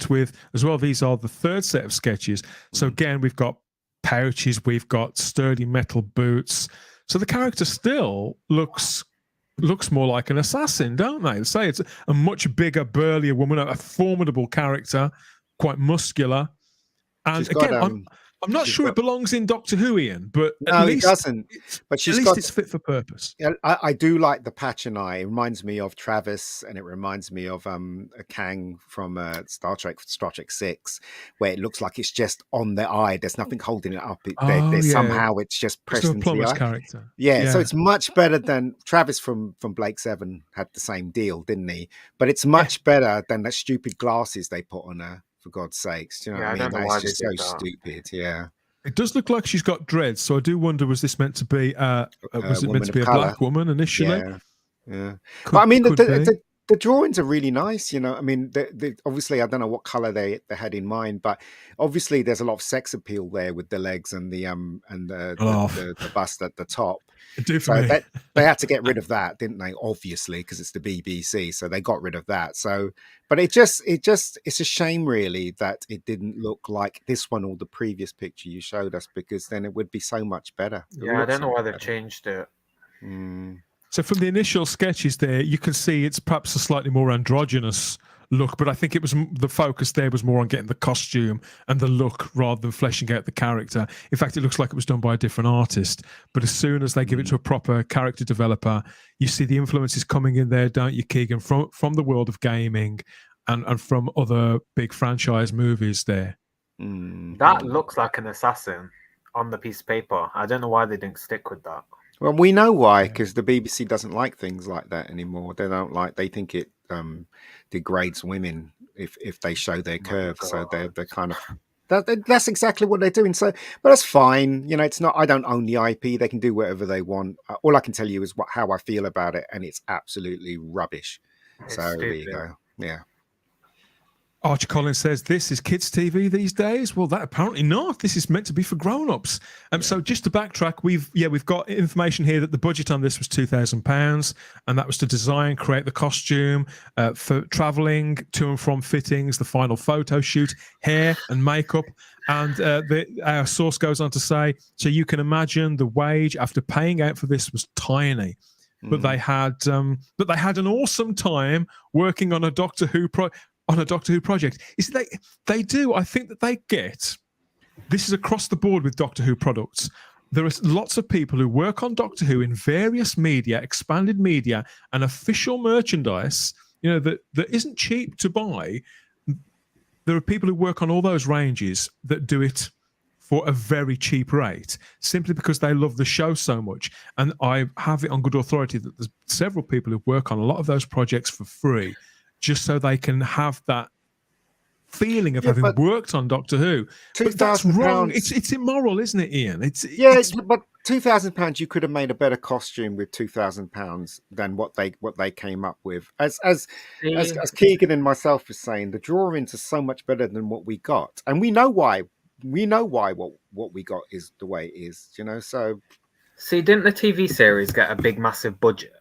with as well. These are the third set of sketches. So again, we've got pouches, we've got sturdy metal boots. So the character still looks more like an assassin, don't they? They say it's a much bigger, burlier woman, a formidable character, quite muscular. And again, I'm not sure it belongs in Doctor Who, Ian, but at least it doesn't. But at least it's fit for purpose. Yeah, I do like the patch and eye. It reminds me of Travis, and it reminds me of a Kang from Star Trek 6, where it looks like it's just on the eye. There's nothing holding it up. Somehow it's just pressed into the eye. Character. Yeah, so it's much better than Travis from Blake 7 had the same deal, didn't he? But it's much better than the stupid glasses they put on her. For God's sakes, do you know what I mean? I don't know why That's just they so did that. stupid. Yeah, it does look like she's got dreads. So I do wonder, was this meant to be? Was it meant to be a colour. black woman initially? Yeah. But I mean, the drawings are really nice. I mean, obviously, I don't know what color they had in mind, but obviously, there's a lot of sex appeal there with the legs and the bust at the top. So they had to get rid of that, didn't they? Obviously, because it's the BBC, so they got rid of that. So, but it's a shame, really, that it didn't look like this one or the previous picture you showed us, because then it would be so much better. Yeah, I don't know why they've changed it. So from the initial sketches there, you can see it's perhaps a slightly more androgynous look, but I think it was the focus there was more on getting the costume and the look rather than fleshing out the character. In fact, it looks like it was done by a different artist, but as soon as they give it to a proper character developer, you see the influences coming in there, don't you, Keegan, from the world of gaming and from other big franchise movies there. That looks like an assassin on the piece of paper. I don't know why they didn't stick with that. Well, we know why, because the BBC doesn't like things like that anymore. They think it degrades women if they show their curves. So they're kind of that's exactly what they're doing. So, but that's fine. It's not. I don't own the IP. They can do whatever they want. All I can tell you is how I feel about it, and it's absolutely rubbish. So there you go. Yeah. Archie Collins says, this is kids' TV these days? Well, that apparently not. This is meant to be for grown-ups. So just to backtrack, we've got information here that the budget on this was £2,000, and that was to design, create the costume, for travelling to and from fittings, the final photo shoot, hair and makeup. And our source goes on to say, so you can imagine the wage after paying out for this was tiny. But they had an awesome time working on a Doctor Who project. They do. I think that they get, this is across the board with Doctor Who products. There are lots of people who work on Doctor Who in various media, expanded media, and official merchandise, that isn't cheap to buy. There are people who work on all those ranges that do it for a very cheap rate, simply because they love the show so much. And I have it on good authority that there's several people who work on a lot of those projects for free, just so they can have that feeling of having worked on Doctor Who. But that's wrong. It's immoral, isn't it, Ian? But £2,000, you could have made a better costume with £2,000 than what they came up with. As Keegan and myself was saying, the drawings are so much better than what we got, and we know why. We know why what we got is the way it is. So. See, didn't the TV series get a big, massive budget?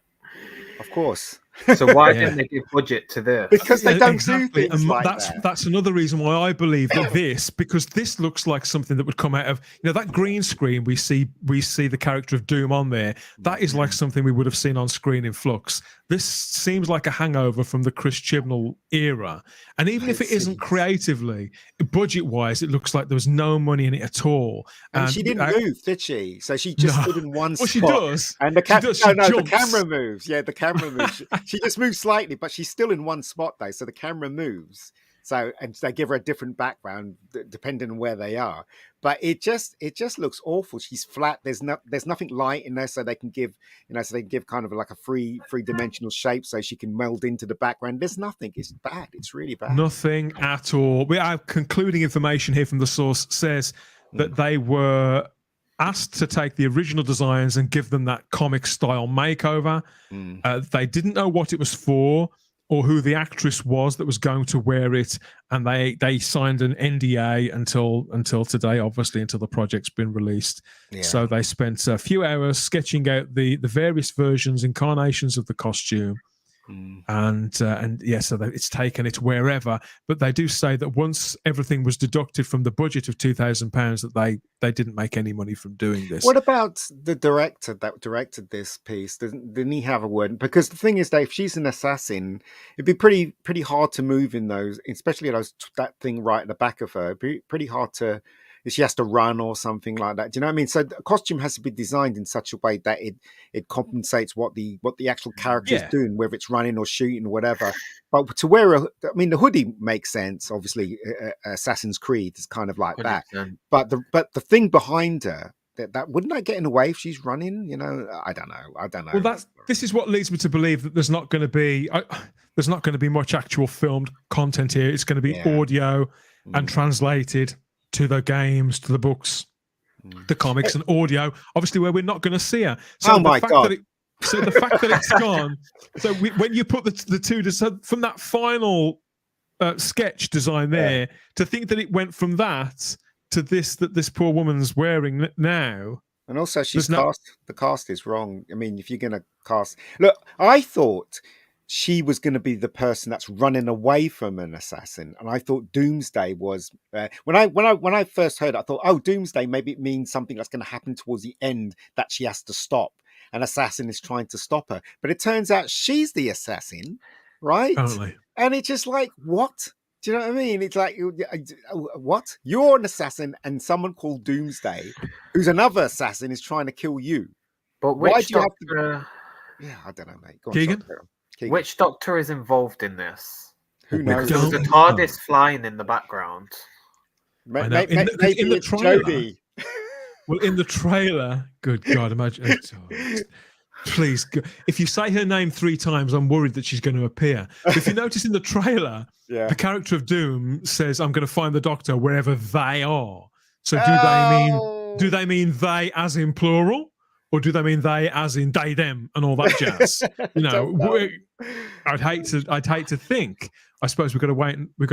Of course. So why didn't they give budget to this? Because they don't do things and like that's that. That's another reason why I believe that because this looks like something that would come out of that green screen we see the character of Doom on there. That is like something we would have seen on screen in Flux. This seems like a hangover from the Chris Chibnall era. And even if it isn't creatively, budget-wise, it looks like there was no money in it at all. And she didn't move, did she? So she just stood in one spot. Well, she does. And the camera moves. Yeah, the camera moves. She just moves slightly, but she's still in one spot, though. So the camera moves. And they give her a different background depending on where they are. But it just looks awful. She's flat. There's nothing light in there, so they can give kind of like a three-dimensional shape, so she can meld into the background. There's nothing. It's bad. It's really bad. Nothing at all. Our concluding information here from the source says that they were asked to take the original designs and give them that comic style makeover. They didn't know what it was for, or who the actress was that was going to wear it, and they signed an NDA until today, obviously, until the project's been released. Yeah. So they spent a few hours sketching out the various versions, incarnations of the costume, and so it's taken it wherever. But they do say that once everything was deducted from the budget of £2,000, that they didn't make any money from doing this. What about the director that directed this piece? Didn't he have a word? Because the thing is, Dave, she's an assassin. It'd be pretty hard to move in those, especially that thing right at the back of her. It'd be pretty hard to. She has to run or something like that. Do you know what I mean? So the costume has to be designed in such a way that it compensates what the actual character is doing, whether it's running or shooting or whatever. But to wear the hoodie makes sense. Obviously, Assassin's Creed is kind of like 100%. That. But the thing behind her, that wouldn't that get in the way if she's running? I don't know. Well, this is what leads me to believe that there's not going to be much actual filmed content here. It's going to be audio and translated to the games, to the books, the comics, and audio, obviously, where we're not going to see her. So oh my God! So the fact that it's gone. So when you put the two from that final sketch design there, to think that it went from that to this that this poor woman's wearing now. And also, the cast is wrong. I mean, if you're going to cast, look, I thought she was going to be the person that's running away from an assassin, and I thought Doomsday was when I first heard it, I thought, oh, Doomsday, maybe it means something that's going to happen towards the end that she has to stop. An assassin is trying to stop her, but it turns out she's the assassin, right? Totally. And it's just like, what? Do you know what I mean? It's like, what? You're an assassin, and someone called Doomsday, who's another assassin, is trying to kill you. But which doctor? Yeah, I don't know, mate. Go on, Keegan? Which doctor is involved in this? Who knows? There was a TARDIS flying in the background. Maybe it's Jodie. Well, in the trailer, good God, imagine. Please, if you say her name 3 times, I'm worried that she's going to appear. But if you notice in the trailer, the character of Doom says, "I'm going to find the Doctor wherever they are." So do they mean they as in plural, or do they mean they as in they them and all that jazz? You know, I'd hate to think. I suppose we've got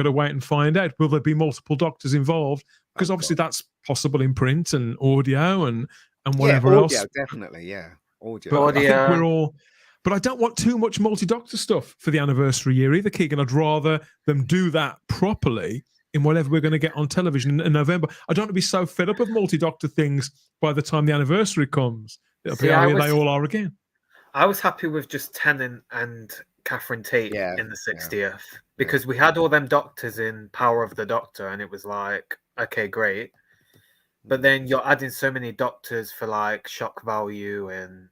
to wait and find out. Will there be multiple Doctors involved? Because obviously that's possible in print and audio and whatever else. Yeah, definitely, yeah. Audio. But I think we're all. But I don't want too much multi-Doctor stuff for the anniversary year either, Keegan. I'd rather them do that properly in whatever we're going to get on television in November. I don't want to be so fed up of multi-Doctor things by the time the anniversary comes. It'll be how they all are again. I was happy with just Tennant and Catherine Tate in the 60th because we had all them Doctors in Power of the Doctor, and it was like, okay, great. But then you're adding so many Doctors for like shock value and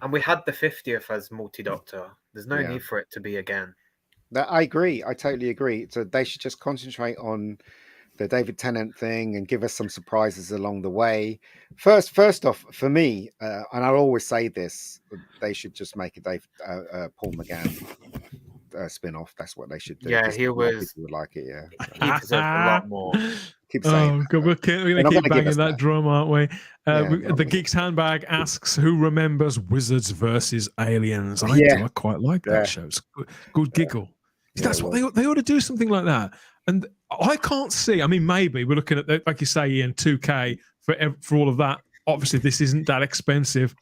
and we had the 50th as multi-Doctor. There's no need for it to be again. I agree. I totally agree. So they should just concentrate on the David Tennant thing and give us some surprises along the way. First off, for me, and I'll always say this, they should just make a Paul McGann spin-off. That's what they should do. Yeah, he was. People would like it. Yeah, he deserves a lot more. Keep saying. God, we're going to keep banging that drum, aren't we? The Geeks Handbag asks, "Who remembers Wizards versus Aliens?" I quite like that show. It's good giggle. That's what they ought to do, something like that. And I can't see. I mean, maybe we're looking at, like you say, Ian, 2K for all of that. Obviously, this isn't that expensive.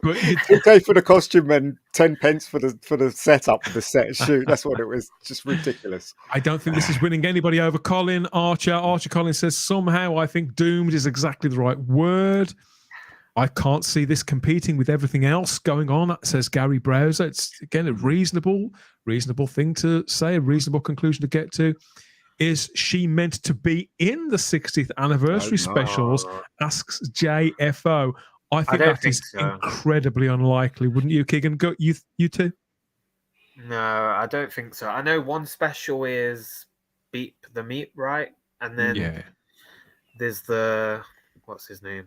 But you pay for the costume and 10 pence for the setup of the set shoot. That's what it was. Just ridiculous. I don't think this is winning anybody over. Colin Archer Collins says, somehow I think doomed is exactly the right word. I can't see this competing with everything else going on, says Gary Browser. It's, again, a reasonable thing to say, a reasonable conclusion to get to. Is she meant to be in the 60th anniversary specials? Asks JFO. I think that is incredibly unlikely, wouldn't you, Keegan? Go, you too? No, I don't think so. I know one special is Beep the Meat, right? And then there's the, what's his name?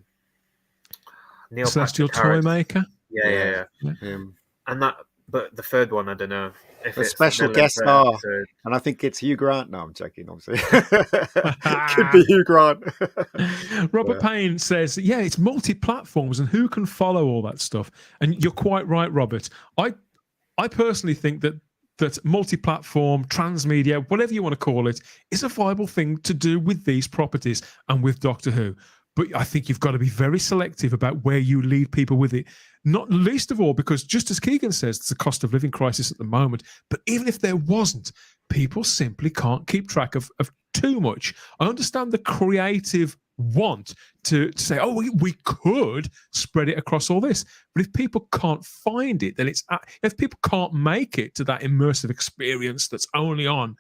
Neil Celestial Toymaker? Yeah. And that, but the third one, I don't know. If a special guest star, and I think it's Hugh Grant. No, I'm joking, obviously. Could be Hugh Grant. Robert Payne says, it's multi-platforms, and who can follow all that stuff? And you're quite right, Robert. I personally think that multi-platform, transmedia, whatever you want to call it, is a viable thing to do with these properties and with Doctor Who. But I think you've got to be very selective about where you lead people with it. Not least of all, because just as Keegan says, it's a cost of living crisis at the moment. But even if there wasn't, people simply can't keep track of too much. I understand the creative want to say, we could spread it across all this. But if people can't find it, then if people can't make it to that immersive experience that's only on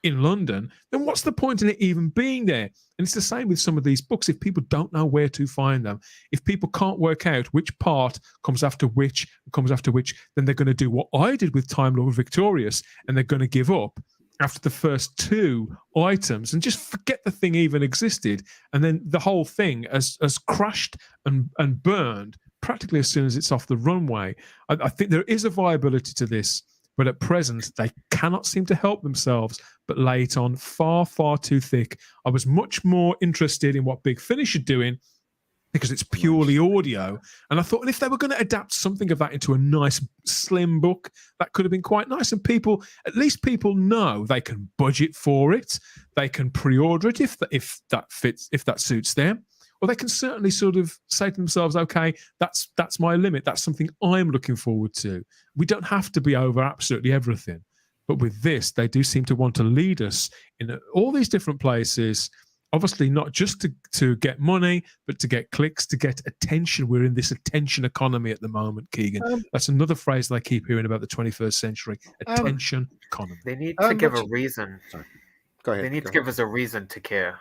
in London, then what's the point in it even being there? And it's the same with some of these books. If people don't know where to find them, if people can't work out which part comes after which, then they're going to do what I did with Time Lord Victorious, and they're going to give up after the first 2 items and just forget the thing even existed. And then the whole thing has crashed and burned practically as soon as it's off the runway. I think there is a viability to this. But at present, they cannot seem to help themselves, but lay it on far, far too thick. I was much more interested in what Big Finish are doing because it's purely audio. And I thought, and if they were going to adapt something of that into a nice slim book, that could have been quite nice. And people, at least people know they can budget for it. They can pre-order it if that fits, if that suits them. Or they can certainly sort of say to themselves, okay, that's my limit. That's something I'm looking forward to. We don't have to be over absolutely everything. But with this, they do seem to want to lead us in all these different places. Obviously, not just to get money, but to get clicks, to get attention. We're in this attention economy at the moment, Keegan. That's another phrase that I keep hearing about the 21st century, attention economy. They need to give a reason. Sorry. Go ahead. They need to give us a reason to care.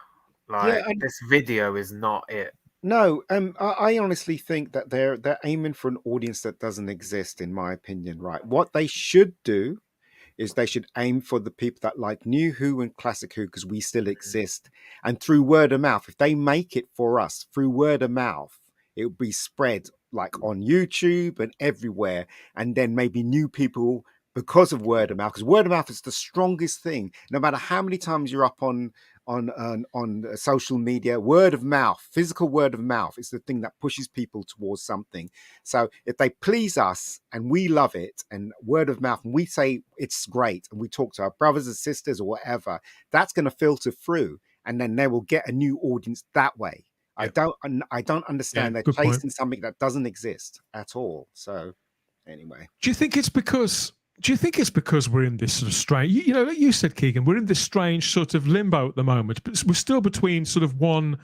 Like, this video is not it. No, I honestly think that they're aiming for an audience that doesn't exist, in my opinion, right? What they should do is they should aim for the people that like New Who and Classic Who, because we still exist. And through word of mouth, if they make it for us through word of mouth, it will be spread like on YouTube and everywhere. And then maybe new people, because of word of mouth, because word of mouth is the strongest thing. No matter how many times you're up on social media, word of mouth, physical word of mouth is the thing that pushes people towards something. So if they please us and we love it, and word of mouth, and we say it's great, and we talk to our brothers and sisters or whatever, that's going to filter through, and then they will get a new audience that way. Yeah. I don't understand. They're chasing something that doesn't exist at all. So anyway, do you think it's because we're in this sort of strange, you know, like you said, Keegan, we're in this strange sort of limbo at the moment, but we're still between sort of one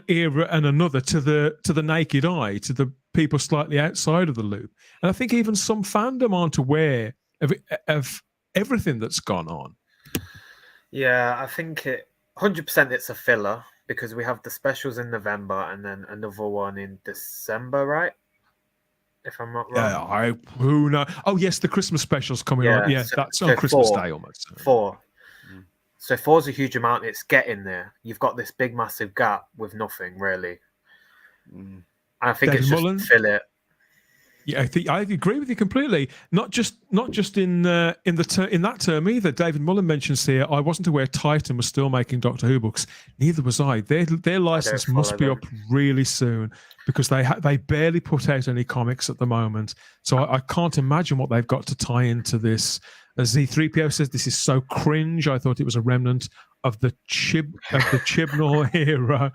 era and another to the naked eye, to the people slightly outside of the loop. And I think even some fandom aren't aware of everything that's gone on. Yeah, I think 100% it's a filler, because we have the specials in November and then another one in December, right? If I'm not wrong. Yeah, who knows? Oh, yes, the Christmas special's coming on. Yeah, that's on Christmas Day almost. 4. So 4's a huge amount. It's getting there. You've got this big, massive gap with nothing, really. And I think David it's just Mullen, fill it. Yeah, I agree with you completely. Not just in that term either. David Mullen mentions here, I wasn't aware Titan was still making Doctor Who books. Neither was I. Their license must be up really soon, because they barely put out any comics at the moment. So I can't imagine what they've got to tie into this. As Z3PO says, this is so cringe. I thought it was a remnant of the Chibnall era.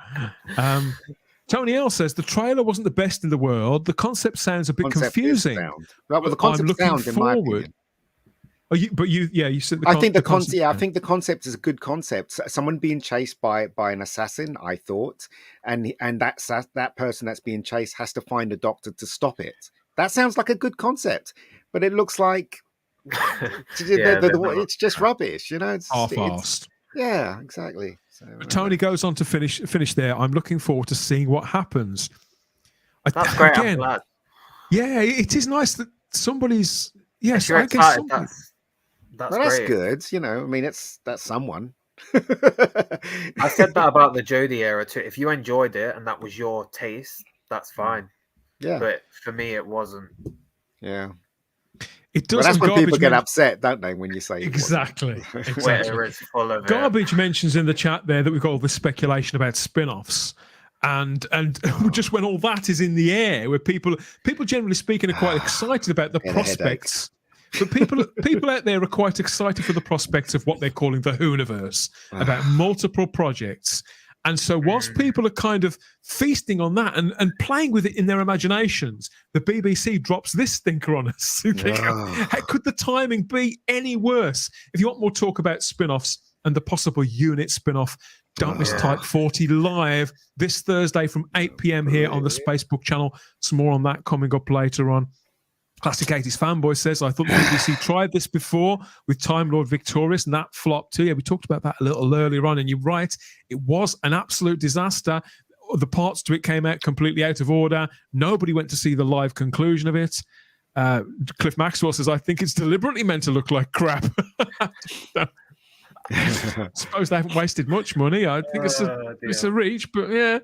Tony L says the trailer wasn't the best in the world. The concept sounds a bit confusing. The concept sound, in my opinion. You said I think the concept is a good concept. Someone being chased by an assassin, I thought, and that person that's being chased has to find a doctor to stop it. That sounds like a good concept, but it looks like it's just rubbish. You know, it's half-assed. Yeah, exactly. So, Tony goes on to finish there. I'm looking forward to seeing what happens. That's great. I'm glad. Yeah, it is nice that somebody's. Yes, I guess somebody. That's good. You know, I mean, that's someone. I said that about the Jodie era too. If you enjoyed it and that was your taste, that's fine. Yeah. But for me, it wasn't. Yeah. It does. That's when people get upset, don't they? When you say exactly. It's full of Garbage mentions in the chat there that we've got all this speculation about spin-offs. And just when all that is in the air, where people generally speaking are quite excited about the prospects. But people out there are quite excited for the prospects of what they're calling the Whoniverse, about multiple projects. And so whilst people are kind of feasting on that and playing with it in their imaginations, the BBC drops this stinker on us. Could the timing be any worse? If you want more talk about spin-offs and the possible unit spin-off, don't miss Type 40 live this Thursday from 8 p.m. here on the Spacebook channel. Some more on that coming up later on. Classic 80s Fanboy says, I thought the BBC tried this before with Time Lord Victorious, and that flopped too. Yeah, we talked about that a little earlier on, and you're right. It was an absolute disaster. The parts to it came out completely out of order. Nobody went to see the live conclusion of it. Cliff Maxwell says, I think it's deliberately meant to look like crap. Suppose they haven't wasted much money. I think it's a reach, but yeah.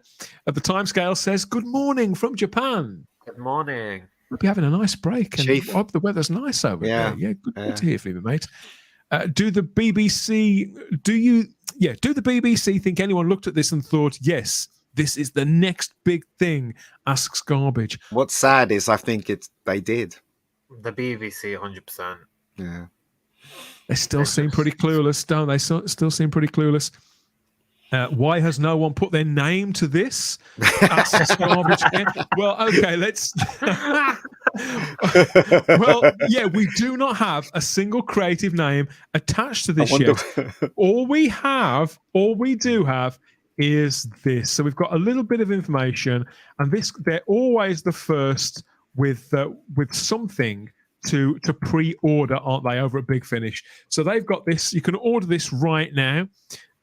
At the timescale says, good morning from Japan. Good morning. We'll be having a nice break, and the weather's nice over there. Yeah, good to hear from you, mate. Do the BBC think anyone looked at this and thought, yes, This is the next big thing, asks Garbage. What's sad is I think they did. The BBC, 100%. Yeah. They still seem pretty clueless, don't they? Still seem pretty clueless. Why has no one put their name to this? Asks Garbage. Well, okay, let's... Well, yeah, we do not have a single creative name attached to this yet. All we do have is this. So we've got a little bit of information, and they're always the first with something to pre-order, aren't they, over at Big Finish? So they've got this. You can order this right now,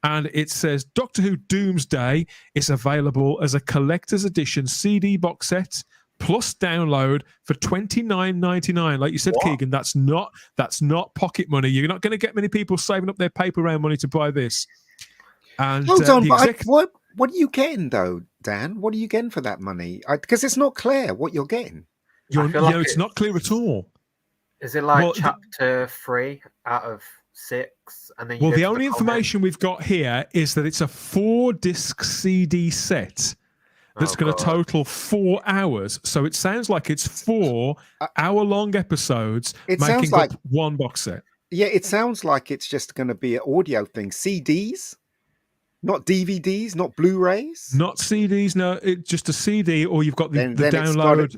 and it says Doctor Who Doomsday is available as a collector's edition CD box set plus download for $29.99. Like you said, what? Keegan, that's not pocket money. You're not going to get many people saving up their paper round money to buy this. And hold on, but what are you getting though, Dan? What are you getting for that money? Because it's not clear what you're getting. It's not clear at all. Is it like chapter 3 out of 6? And then the only information we've got here is that it's a 4-disc CD set that's going to total 4 hours. So it sounds like it's 4 hour-long episodes making up one box set. Yeah, it sounds like it's just going to be an audio thing. CDs? Not DVDs, not Blu-rays? Not CDs, no. It's just a CD, or you've got the download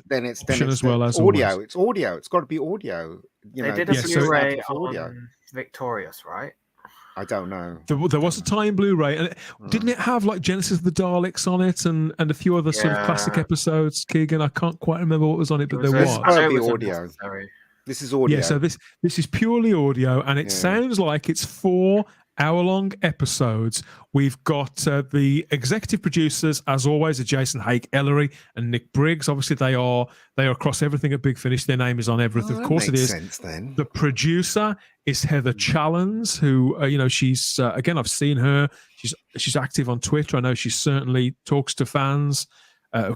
option as well as audio. Always. It's audio. It's got to be audio. They did a Blu-ray on Victorious, right? I don't know. There was a tie-in Blu-ray, and didn't it have like Genesis of the Daleks on it, and a few other sort of classic episodes? Keegan, I can't quite remember what was on it, but there was. Audio. This is audio. Yeah, so this is purely audio, and it sounds like it's 4 hour-long episodes. We've got the executive producers, as always, are Jason Hake Ellery and Nick Briggs. Obviously, they are across everything at Big Finish. Their name is on everything. Of course, it is. Sense, then. The producer is Heather Challens, who she's again, I've seen her. She's active on Twitter. I know she certainly talks to fans.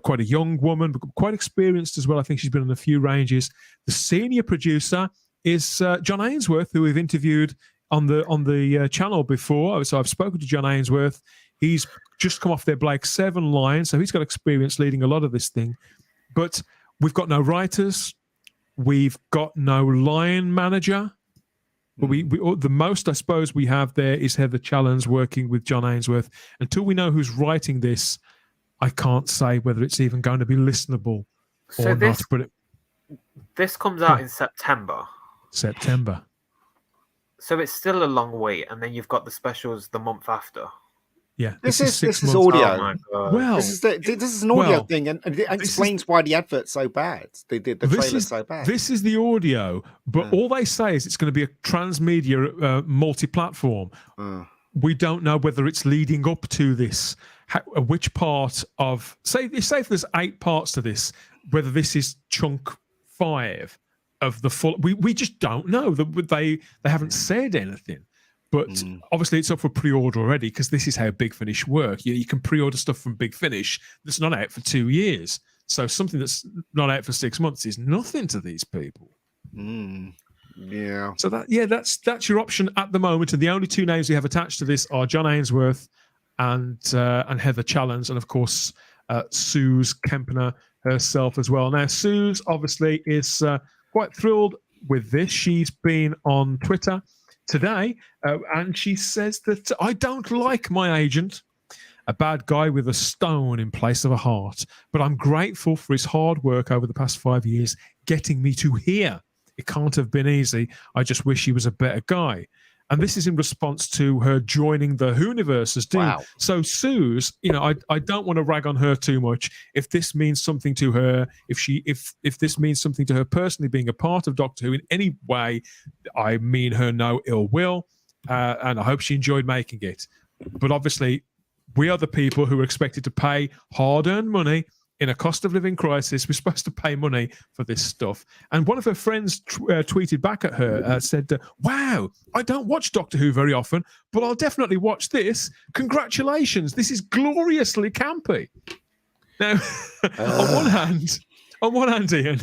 Quite a young woman, but quite experienced as well. I think she's been on a few ranges. The senior producer is John Ainsworth, who we've interviewed on the channel before. So I've spoken to John Ainsworth. He's just come off their Blake 7 line, so he's got experience leading a lot of this thing. But we've got no writers. We've got no line manager. But the most, I suppose, we have there is Heather Challens working with John Ainsworth. Until we know who's writing this, I can't say whether it's even going to be listenable or not. But this comes out in September. So it's still a long wait, and then you've got the specials the month after. Yeah, this is audio. Oh my God. Well, this is an audio thing, and it explains why the advert's so bad. The trailer's so bad. This is the audio, but all they say is it's going to be a transmedia multi-platform. We don't know whether it's leading up to this. Which part of say if there's 8 parts to this, whether this is chunk 5 of the full, we just don't know. They haven't said anything, but obviously it's up for pre-order already because this is how Big Finish work. You can pre-order stuff from Big Finish that's not out for 2 years. So something that's not out for 6 months is nothing to these people. Yeah. So that's your option at the moment, and the only 2 names we have attached to this are John Ainsworth and Heather Challens, and of course Suze Kempner herself as well. Now Suze obviously is quite thrilled with this. She's been on Twitter today, and she says that I don't like my agent, a bad guy with a stone in place of a heart, but I'm grateful for his hard work over the past 5 years getting me to here. It can't have been easy. I just wish he was a better guy. And this is in response to her joining the Whoniverse as Doom. Wow. So Suze, I don't want to rag on her too much. If this means something to her, if this means something to her personally, being a part of Doctor Who in any way, I mean her no ill will, and I hope she enjoyed making it. But obviously, we are the people who are expected to pay hard-earned money in a cost of living crisis. We're supposed to pay money for this stuff. And one of her friends tweeted back at her, said, wow, I don't watch Doctor Who very often, but I'll definitely watch this. Congratulations. This is gloriously campy. Now, on one hand, Ian,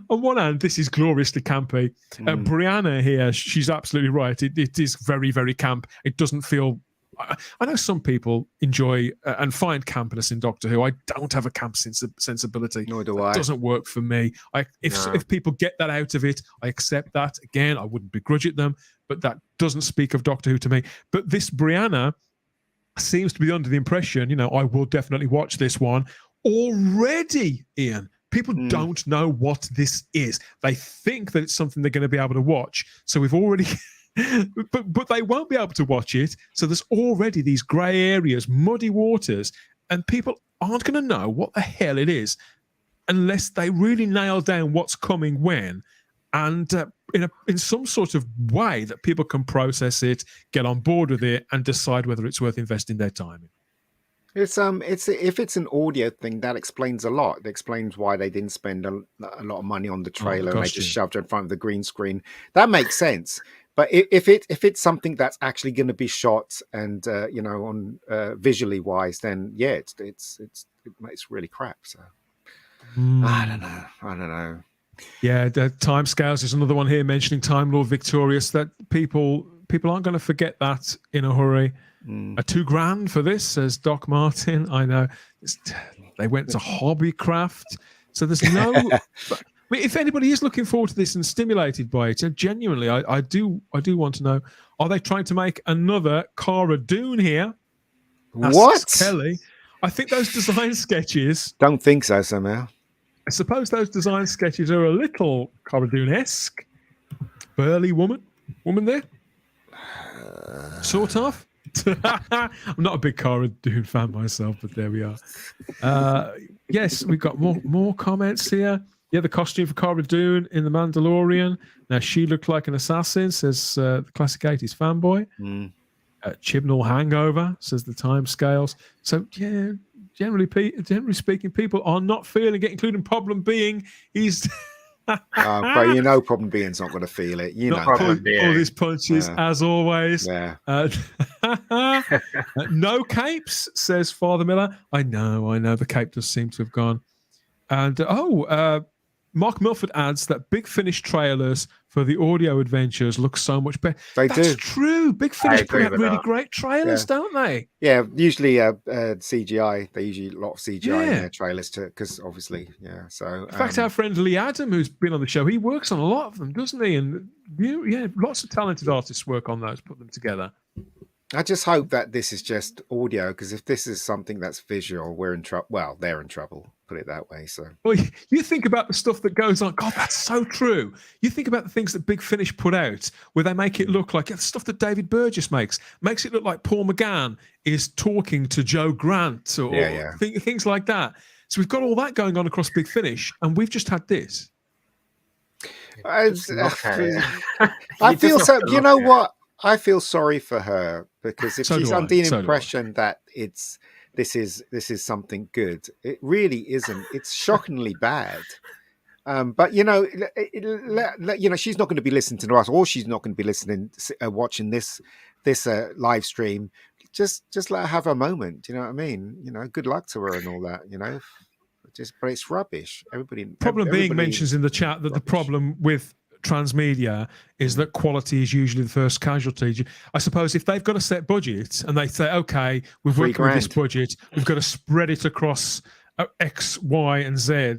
on one hand, this is gloriously campy. Brianna here, she's absolutely right. It is very, very camp. It doesn't feel I know some people enjoy and find campiness in Doctor Who. I don't have a camp sensibility. Nor do I. It doesn't work for me. If people get that out of it, I accept that. Again, I wouldn't begrudge it them, but that doesn't speak of Doctor Who to me. But this Brianna seems to be under the impression, I will definitely watch this one. Already, Ian, people don't know what this is. They think that it's something they're going to be able to watch. So we've already... but they won't be able to watch it. So there's already these grey areas, muddy waters, and people aren't going to know what the hell it is unless they really nail down what's coming when, and in some sort of way that people can process it, get on board with it, and decide whether it's worth investing their time in. It's if it's an audio thing, that explains a lot. It explains why they didn't spend a lot of money on the trailer and they just shoved it in front of the green screen. That makes sense. But if it's something that's actually going to be shot and on visually wise, then yeah, it's really crap. So I don't know. Yeah, the timescales is another one here mentioning Time Lord Victorious. That people aren't going to forget that in a hurry. $2,000 for this, says Doc Martin. I know they went to Hobbycraft, so there's no. I mean, if anybody is looking forward to this and stimulated by it, genuinely, I do want to know: are they trying to make another Cara Dune here? What, Kelly? I think those design sketches. Don't think so. Somehow, I suppose those design sketches are a little Cara Dune-esque. Burly woman there, sort of. I'm not a big Cara Dune fan myself, but there we are. Yes, we've got more comments here. Yeah, the costume for Cara Dune in The Mandalorian. Now, she looked like an assassin, says the classic 80s fanboy. Chibnall Hangover, says the time scales. So, yeah, generally speaking, people are not feeling it, including Problem being he's... but Problem Being's not going to feel it. All his punches, as always. Yeah. No capes, says Father Miller. I know. The cape does seem to have gone. And Mark Milford adds that Big Finish trailers for the audio adventures look so much better. That's true. Big Finish put out really great trailers, don't they? Yeah, usually CGI. They usually a lot of CGI in their trailers because obviously, yeah. So in fact, our friend Lee Adam, who's been on the show, he works on a lot of them, doesn't he? And lots of talented artists work on those, put them together. I just hope that this is just audio, because if this is something that's visual, we're in trouble. Well, they're in trouble, put it that way. So, well, you think about the stuff that goes on. God, that's so true. You think about the things that Big Finish put out, where they make it look like the stuff that David Burgess makes it look like Paul McGann is talking to Joe Grant or things like that. So we've got all that going on across Big Finish, and we've just had this. I feel so. You know what? I feel sorry for her, because if she's under the impression that this is something good, it really isn't. It's shockingly bad. But she's not going to be listening to us, or she's not going to be watching this live stream. Just let her have a moment. You know what I mean? Good luck to her and all that. But it's rubbish. Everybody mentions in the chat that the problem with transmedia is that quality is usually the first casualty. I suppose if they've got a set budget and they say, okay, we've worked with this budget, we've got to spread it across X, Y, and Z,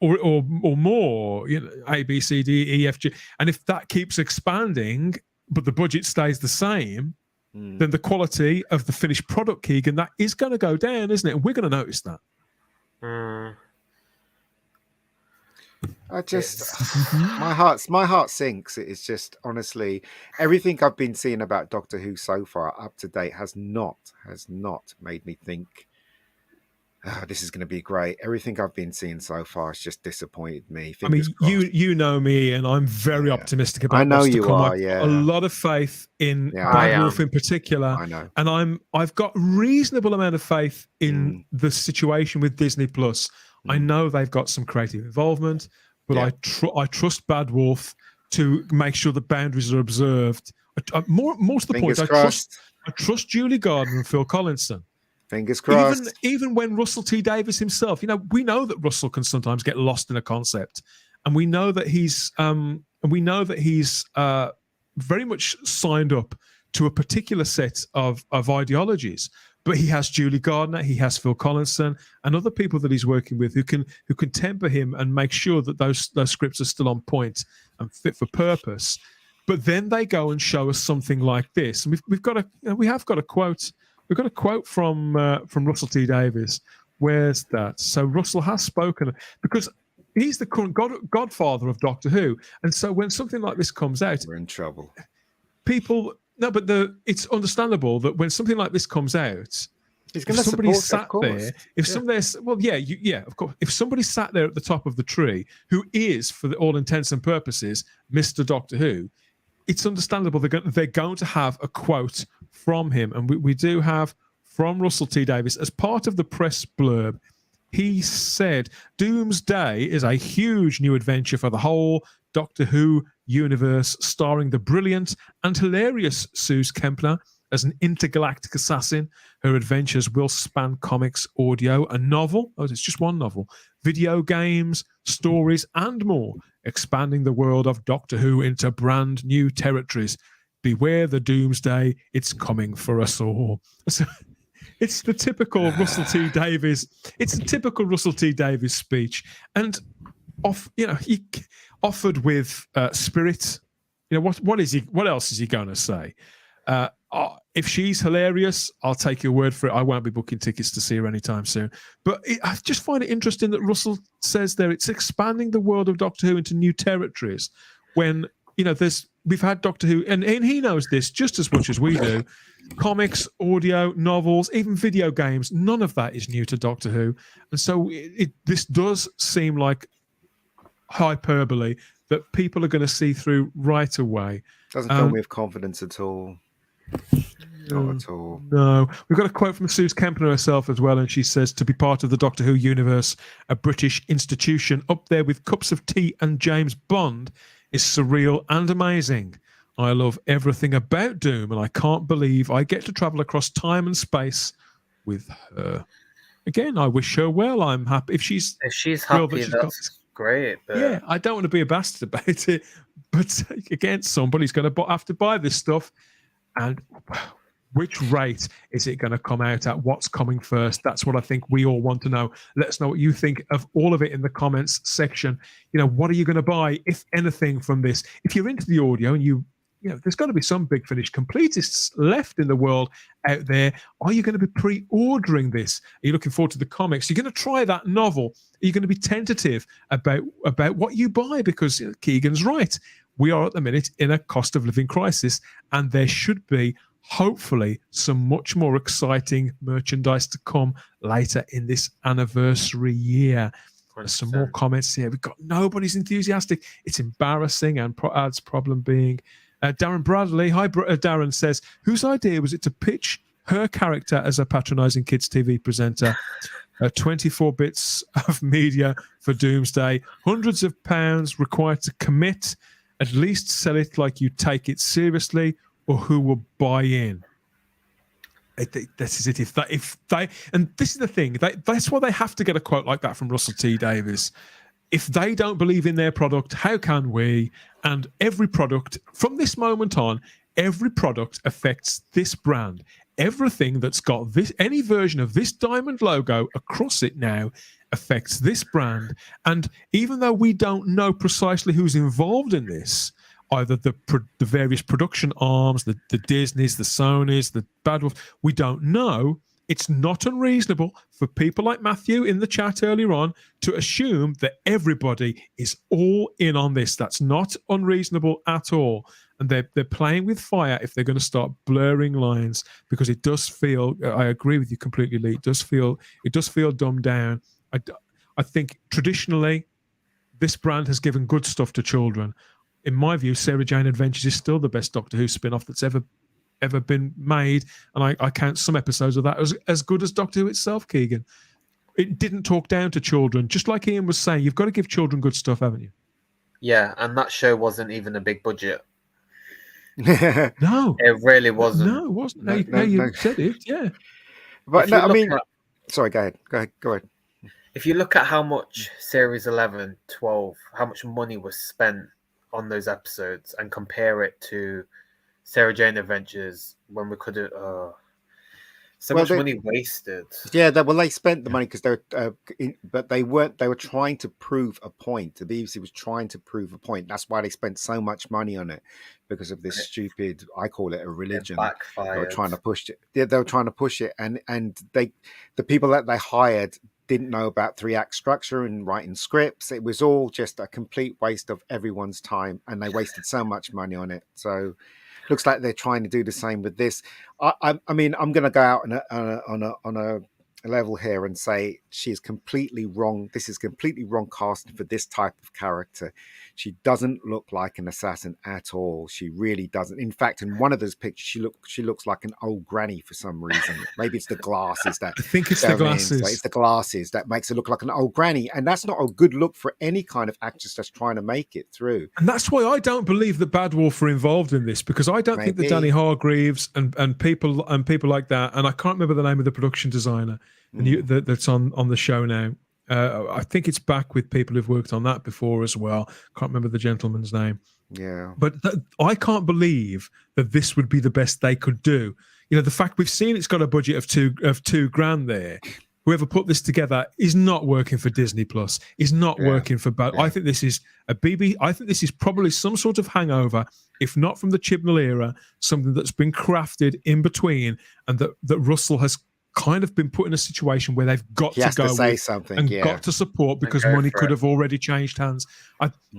or more, A, B, C, D, E, F, G. And if that keeps expanding, but the budget stays the same, then the quality of the finished product, Keegan, that is going to go down, isn't it? And we're going to notice that. I just my heart sinks. It is just, honestly, everything I've been seeing about Doctor Who so far up to date has not made me think this is going to be great. Everything I've been seeing so far has just disappointed me. Fingers crossed. you know me, and I'm very optimistic about. I know you are. Yeah, a lot of faith in Bad Wolf in particular. I know, and I've got reasonable amount of faith in the situation with Disney Plus. I know they've got some creative involvement, but I trust Bad Wolf to make sure the boundaries are observed. More to the point, I trust Julie Gardner and Phil Collinson. Fingers crossed. Even when Russell T Davies himself, we know that Russell can sometimes get lost in a concept, and we know that he's very much signed up to a particular set of ideologies. But he has Julie Gardner, he has Phil Collinson, and other people that he's working with who can temper him and make sure that those scripts are still on point and fit for purpose. But then they go and show us something like this, and we have got a quote. We've got a quote from Russell T Davies. Where's that? So Russell has spoken because he's the current godfather of Doctor Who, and so when something like this comes out, we're in trouble. People. No, but it's understandable that when something like this comes out, he's going to somebody support, sat there. If somebody's of course. If somebody sat there at the top of the tree, who is, for all intents and purposes, Mr. Doctor Who, it's understandable they're going to have a quote from him, and we do have from Russell T Davies as part of the press blurb. He said, "Doomsday is a huge new adventure for the whole Doctor Who universe, starring the brilliant and hilarious Suze Kempner as an intergalactic assassin. Her adventures will span comics, audio, a novel, it's just one novel, video games, stories, and more, expanding the world of Doctor Who into brand new territories. Beware the Doomsday, it's coming for us all." So, it's the typical Russell T Davies. It's a typical Russell T Davies speech, and he offered with spirit. What else is he going to say? If she's hilarious, I'll take your word for it. I won't be booking tickets to see her anytime soon. But I just find it interesting that Russell says there it's expanding the world of Doctor Who into new territories. When we've had Doctor Who, and he knows this just as much as we do. Comics, audio, novels, even video games, none of that is new to Doctor Who. And so this does seem like hyperbole that people are going to see through right away. Doesn't fill me with confidence at all. Not at all. No. We've got a quote from Suze Kempner herself as well, and she says, "To be part of the Doctor Who universe, a British institution up there with cups of tea and James Bond, is surreal and amazing. I love everything about Doom, and I can't believe I get to travel across time and space with her." Again, I wish her well. I'm happy if she's happy. That's great. But... yeah, I don't want to be a bastard about it, but again, somebody's going to have to buy this stuff, and which rate is it going to come out at? What's coming first? That's what I think we all want to know. Let us know what you think of all of it in the comments section. What are you going to buy, if anything, from this? If you're into the audio and there's got to be some Big Finish completists left in the world out there. Are you going to be pre-ordering this? Are you looking forward to the comics? Are you going to try that novel? Are you going to be tentative about what you buy? Because Keegan's right. We are at the minute in a cost of living crisis, and there should be, hopefully, some much more exciting merchandise to come later in this anniversary year. There's some more comments here. We've got nobody's enthusiastic. It's embarrassing, and ad's problem being... Darren Bradley, hi Darren, says, whose idea was it to pitch her character as a patronising kids TV presenter? 24 bits of media for Doomsday, hundreds of pounds required to commit, at least sell it like you take it seriously, or who will buy in? This is it. If they, and this is the thing, that's why they have to get a quote like that from Russell T Davies. If they don't believe in their product, how can we? And every product, from this moment on, every product affects this brand. Everything that's got any version of this diamond logo across it now affects this brand. And even though we don't know precisely who's involved in this, either the various production arms, the Disneys, the Sonys, the Bad Wolf, we don't know. It's not unreasonable for people like Matthew in the chat earlier on to assume that everybody is all in on this. That's not unreasonable at all. And they're playing with fire if they're going to start blurring lines, because it does feel, I agree with you completely, Lee, it does feel dumbed down. I think traditionally this brand has given good stuff to children. In my view, Sarah Jane Adventures is still the best Doctor Who spin-off that's ever been made, and I count some episodes of that as good as Doctor Who itself, Keegan. It didn't talk down to children. Just like Ian was saying, you've got to give children good stuff, haven't you? Yeah, and that show wasn't even a big budget. No. It really wasn't. No, it wasn't. No, you said it, yeah. But no, I mean... Sorry, go ahead. If you look at how much Series 11, 12, how much money was spent on those episodes and compare it to Sarah Jane Adventures when we could have. Much money wasted. Yeah, they spent the money because but they weren't. They were trying to prove a point. The BBC was trying to prove a point. That's why they spent so much money on it, because of this stupid. I call it a religion. They were trying to push it. Yeah, they were trying to push it, and the people that they hired didn't know about 3-act structure and writing scripts. It was all just a complete waste of everyone's time, and they wasted so much money on it. So. Looks like they're trying to do the same with this. I mean, I'm going to go out on a level here and say she is completely wrong. This is completely wrong casting for this type of character. She doesn't look like an assassin at all. She really doesn't. In fact, in one of those pictures, she looks like an old granny for some reason. Maybe it's the glasses that. I think it's the glasses. So it's the glasses that makes her look like an old granny, and that's not a good look for any kind of actress that's trying to make it through. And that's why I don't believe that Bad Wolf are involved in this, because I don't think that Danny Hargreaves and people like that, and I can't remember the name of the production designer that's on the show now. I think it's back with people who've worked on that before as well. Can't remember the gentleman's name. Yeah, but I can't believe that this would be the best they could do. You know, the fact we've seen it's got a budget of $2,000 there. Whoever put this together is not working for Disney Plus. Is not working for. I think this is a BB. I think this is probably some sort of hangover, if not from the Chibnall era, something that's been crafted in between, and that Russell has kind of been put in a situation where they've got to go say something and got to support, because money could have already changed hands.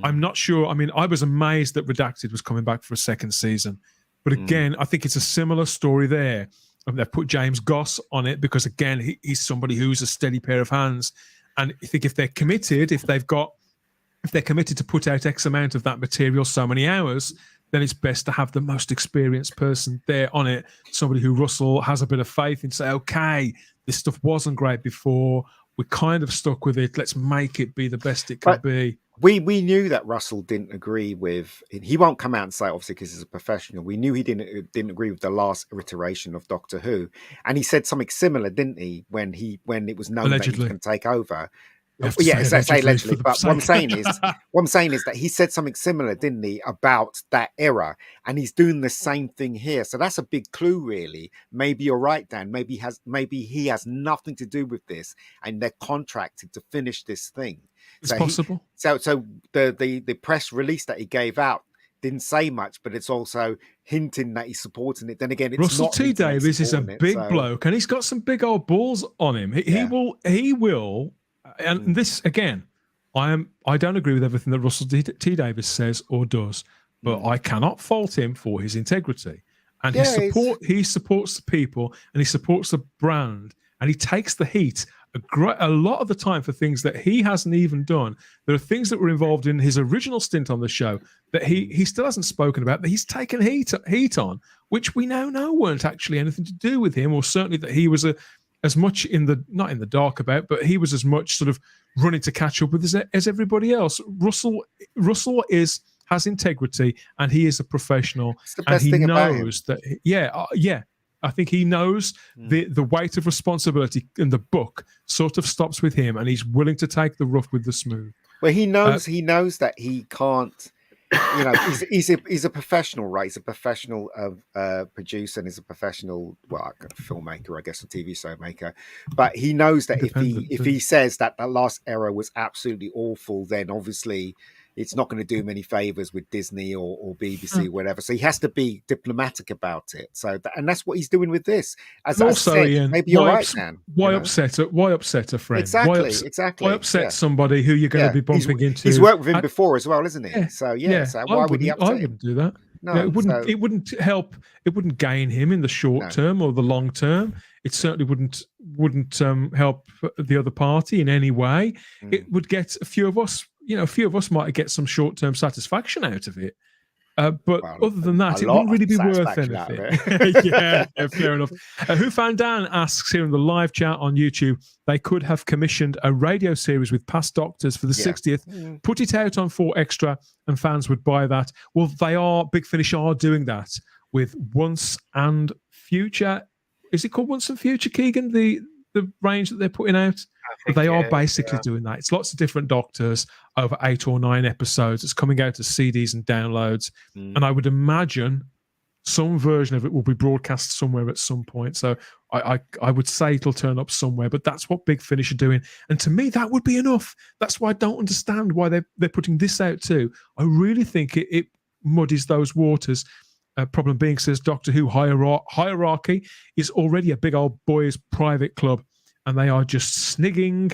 I'm not sure. I mean, I was amazed that Redacted was coming back for a second season, but again, I think it's a similar story there. And they've put James Goss on it because, again, he's somebody who's a steady pair of hands. And I think if they're committed, if they're committed to put out X amount of that material, so many hours, then it's best to have the most experienced person there on it, somebody who Russell has a bit of faith in, say, okay, this stuff wasn't great before, we're kind of stuck with it, let's make it be the best it can be. We knew that Russell didn't agree with. He won't come out and say, obviously, because he's a professional. We knew he didn't agree with the last iteration of Doctor Who, and he said something similar, didn't he? When it was known that he was going to take over. Yeah, say allegedly. But what I'm saying is that he said something similar, didn't he, about that era, and he's doing the same thing here. So that's a big clue, really. Maybe you're right, Dan. Maybe he has nothing to do with this, and they're contracted to finish this thing. It's possible. So the press release that he gave out didn't say much, but it's also hinting that he's supporting it. Then again, it's Russell T Davies is a big bloke, and he's got some big old balls on him. He will. And this again, I don't agree with everything that Russell T Davies says or does, but I cannot fault him for his integrity. And he supports the people, and he supports the brand, and he takes the heat a lot of the time for things that he hasn't even done. There are things that were involved in his original stint on the show that he still hasn't spoken about, that he's taken heat on, which we now know weren't actually anything to do with him, or certainly that he was as much not in the dark about, but he was as much sort of running to catch up with as everybody else. Russell has integrity, and he is a professional, and he knows that. I think he knows the weight of responsibility in the book sort of stops with him, and he's willing to take the rough with the smooth. Well, he knows that he can't. You know, he's a professional, right? He's a professional producer, and he's a professional, filmmaker, I guess, a TV show maker. But he knows that if he says that last era was absolutely awful, then obviously it's not going to do him any favors with Disney or BBC or whatever. So he has to be diplomatic about it. So and that's what he's doing with this. As I said, Ian, maybe you're right, Dan. Why upset a friend? Exactly. Why upset somebody who you're going to be bumping into? He's worked with him before as well, isn't he? Yeah. So why would he upset him? I wouldn't do that. No, it wouldn't help. It wouldn't gain him in the short term or the long term. It certainly wouldn't help the other party in any way. It would get a few of us. A few of us might get some short-term satisfaction out of it. But other than that, it wouldn't really be worth anything. yeah, fair enough. Who Found Dan asks here in the live chat on YouTube, they could have commissioned a radio series with past Doctors for the 60th, put it out on 4 Extra, and fans would buy that. Well, Big Finish are doing that with Once and Future. Is it called Once and Future, Keegan, the range that they're putting out? They are basically doing that. It's lots of different Doctors over 8 or 9 episodes. It's coming out as CDs and downloads. And I would imagine some version of it will be broadcast somewhere at some point. So I would say it'll turn up somewhere, but that's what Big Finish are doing. And to me, that would be enough. That's why I don't understand why they're putting this out too. I really think it muddies those waters. Problem being, says Doctor Who, hierarchy is already a big old boys' private club, and they are just snigging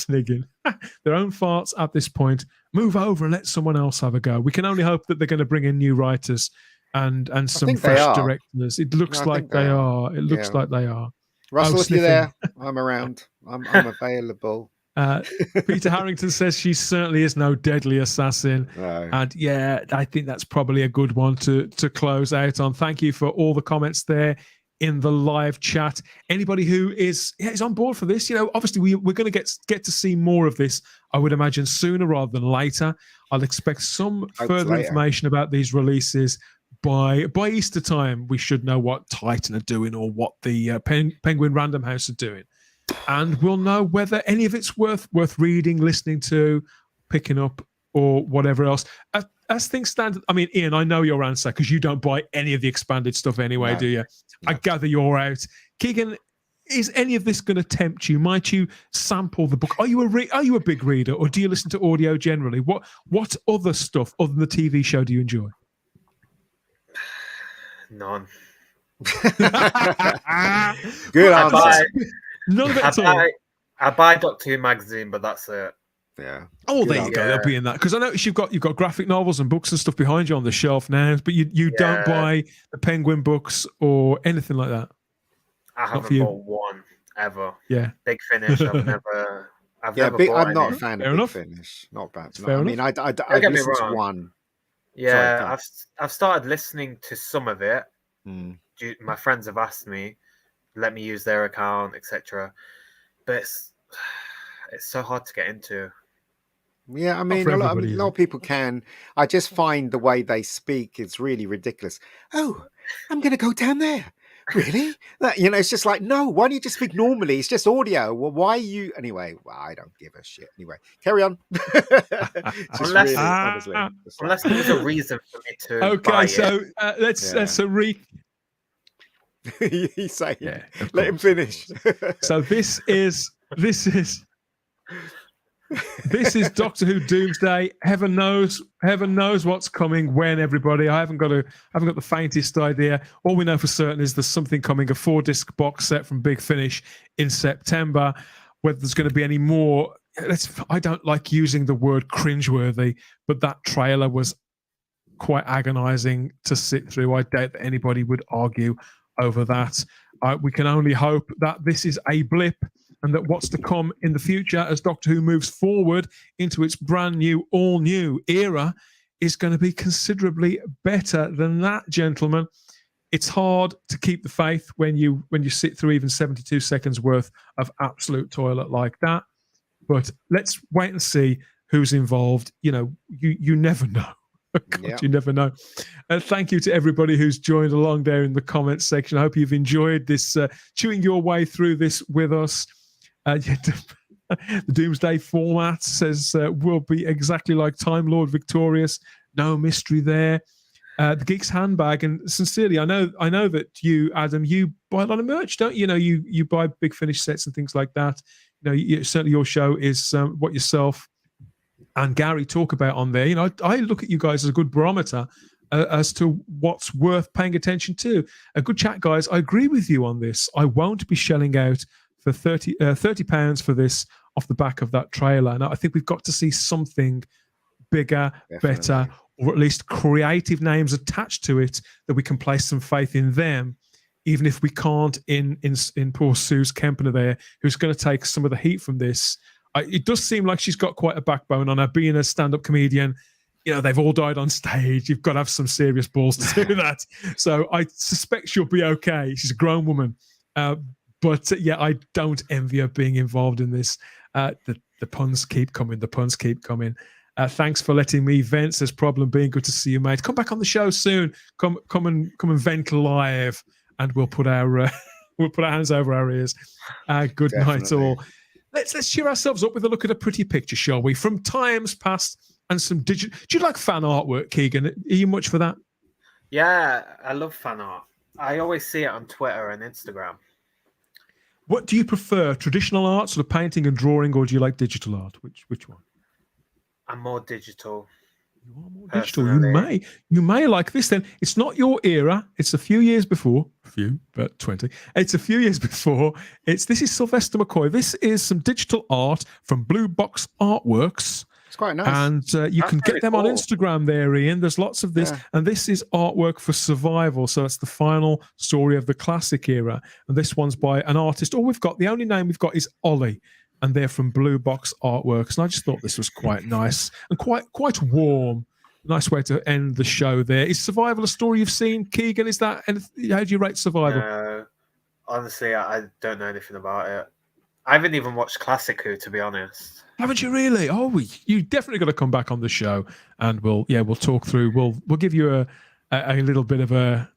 their own farts at this point. Move over and let someone else have a go. We can only hope that they're going to bring in new writers and some fresh directors. It looks like they are. It looks like they are. Russell, if you're there, I'm around. I'm available. Peter Harrington says she certainly is no deadly assassin. No. And yeah, I think that's probably a good one to close out on. Thank you for all the comments there in the live chat. Anybody who is on board for this, obviously we're going to get to see more of this, I would imagine, sooner rather than later. I'll expect some further information about these releases by Easter time. We should know what Titan are doing or what the Penguin Random House are doing. And we'll know whether any of it's worth reading, listening to, picking up, or whatever else. As things stand, I mean, Ian, I know your answer because you don't buy any of the expanded stuff anyway, do you? No. I gather you're out. Keegan, is any of this going to tempt you? Might you sample the book? Are you a big reader, or do you listen to audio generally? What other stuff other than the TV show do you enjoy? None. Good answer. None of it at all. I buy Doctor Who magazine, but that's it. Yeah. Oh, there you go. They'll be in that, because I notice you've got graphic novels and books and stuff behind you on the shelf now, but you don't buy the Penguin books or anything like that. I haven't bought one ever. Yeah. Big Finish. I've never. I'm not a fan of Big Finish. Not bad. No. I mean, I listened to one. Yeah, I've started listening to some of it. My friends have asked me, let me use their account, etc. But it's so hard to get into. Yeah, I mean, a lot of people can. I just find the way they speak is really ridiculous. Oh, I'm going to go down there. Really? It's just like, no, why don't you just speak normally? It's just audio. Well, why are you... Anyway, I don't give a shit. Anyway, carry on. Unless there was a reason for me to buy it. Let's He's saying, let him finish. So this is Doctor Who Doomsday. Heaven knows what's coming when, everybody. I haven't got the faintest idea. All we know for certain is there's something coming, a 4-disc box set from Big Finish in September. Whether there's going to be any more, I don't like using the word cringeworthy, but that trailer was quite agonizing to sit through. I doubt that anybody would argue over that. We can only hope that this is a blip, and that what's to come in the future as Doctor Who moves forward into its brand new, all new era is going to be considerably better than that, gentlemen. It's hard to keep the faith when you sit through even 72 seconds worth of absolute toilet like that. But let's wait and see who's involved. You never know. God, you never know. Thank you to everybody who's joined along there in the comments section. I hope you've enjoyed this, chewing your way through this with us. The Doomsday format says will be exactly like Time Lord Victorious. No mystery there. The Geeks handbag, and sincerely, I know that you, Adam, you buy a lot of merch, don't you? You buy Big Finish sets and things like that. Certainly your show is what yourself and Gary talk about on there. I look at you guys as a good barometer as to what's worth paying attention to. A good chat, guys. I agree with you on this. I won't be shelling out for £30 for this off the back of that trailer. And I think we've got to see something bigger, better, or at least creative names attached to it that we can place some faith in them, even if we can't in poor Suze Kempner there, who's going to take some of the heat from this. It does seem like she's got quite a backbone on her. Being a stand-up comedian, they've all died on stage. You've got to have some serious balls to do that. So I suspect she'll be okay. She's a grown woman. But I don't envy her being involved in this. The puns keep coming. The puns keep coming. Thanks for letting me vent. Says Problem Being. Good to see you, mate. Come back on the show soon. Come and vent live, and we'll put our hands over our ears. Good night, all. Let's cheer ourselves up with a look at a pretty picture, shall we? From times past and some digital. Do you like fan artwork, Keegan? Are you much for that? Yeah, I love fan art. I always see it on Twitter and Instagram. What do you prefer, traditional art, sort of painting and drawing, or do you like digital art? Which one? I'm more digital. You are more digital. You may like this then. It's not your era. It's a few years before. But 20. It's a few years before. This is Sylvester McCoy. This is some digital art from Blue Box Artworks. It's quite nice. And you can get them on Instagram there, Ian. There's lots of this. Yeah. And this is artwork for survival. So it's the final story of the classic era. And this one's by an artist. The only name we've got is Ollie. And they're from Blue Box Artworks. And I just thought this was quite nice and quite warm. Nice way to end the show there. Is Survival a story you've seen, Keegan? Is that, how do you rate Survival? No, honestly, I don't know anything about it. I haven't even watched Classic Who, to be honest. Haven't you really? Oh, you definitely got to come back on the show, and we'll talk through. We'll give you a little bit of a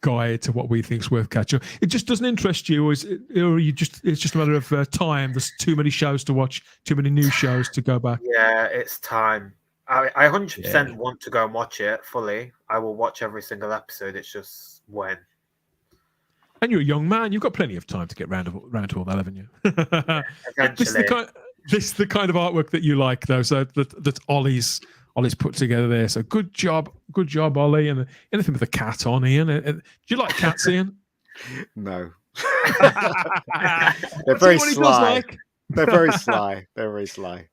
guide to what we think's worth catching. It just doesn't interest you, or it's just a matter of time. There's too many shows to watch, too many new shows to go back. Yeah, it's time. I 100% want to go and watch it fully. I will watch every single episode. It's just when. And you're a young man. You've got plenty of time to get round to all that, haven't you? Eventually. This is the kind of artwork that you like, though. So that Ollie's put together there. So good job, Ollie. And anything with a cat on, Ian. Do you like cats, Ian? No. They're very sly. They're very sly. They're very sly.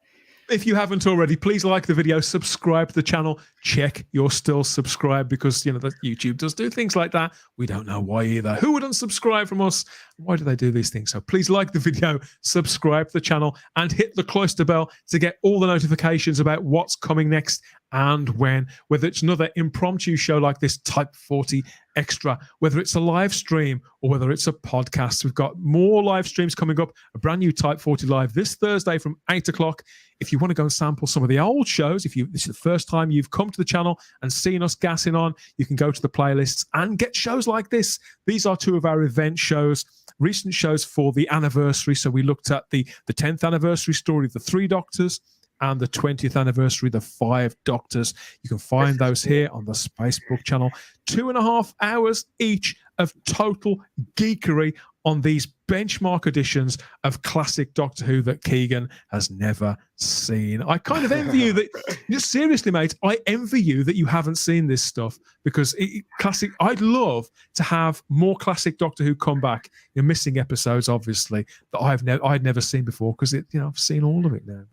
If you haven't already, please like the video, subscribe to the channel, check you're still subscribed, because that YouTube does do things like that. We don't know why either. Who would unsubscribe from us? Why do they do these things? So please like the video, subscribe to the channel, and hit the cloister bell to get all the notifications about what's coming next and when. Whether it's another impromptu show like this, Type 40 Extra, whether it's a live stream or whether it's a podcast. We've got more live streams coming up, a brand new Type 40 Live this Thursday from 8 o'clock. If you want to go and sample some of the old shows, this is the first time you've come to the channel and seen us gassing on, you can go to the playlists and get shows like this. These are two of our event shows, recent shows for the anniversary. So we looked at the 10th anniversary story, The Three Doctors, and the 20th anniversary, The Five Doctors. You can find those here on the Spacebook channel. 2.5 hours each of total geekery on these benchmark editions of classic Doctor Who that Keegan has never seen. I kind of envy you that, just seriously, mate, I envy you that you haven't seen this stuff, because classic. I'd love to have more classic Doctor Who come back. You're missing episodes, obviously, that I'd never seen before, because I've seen all of it now.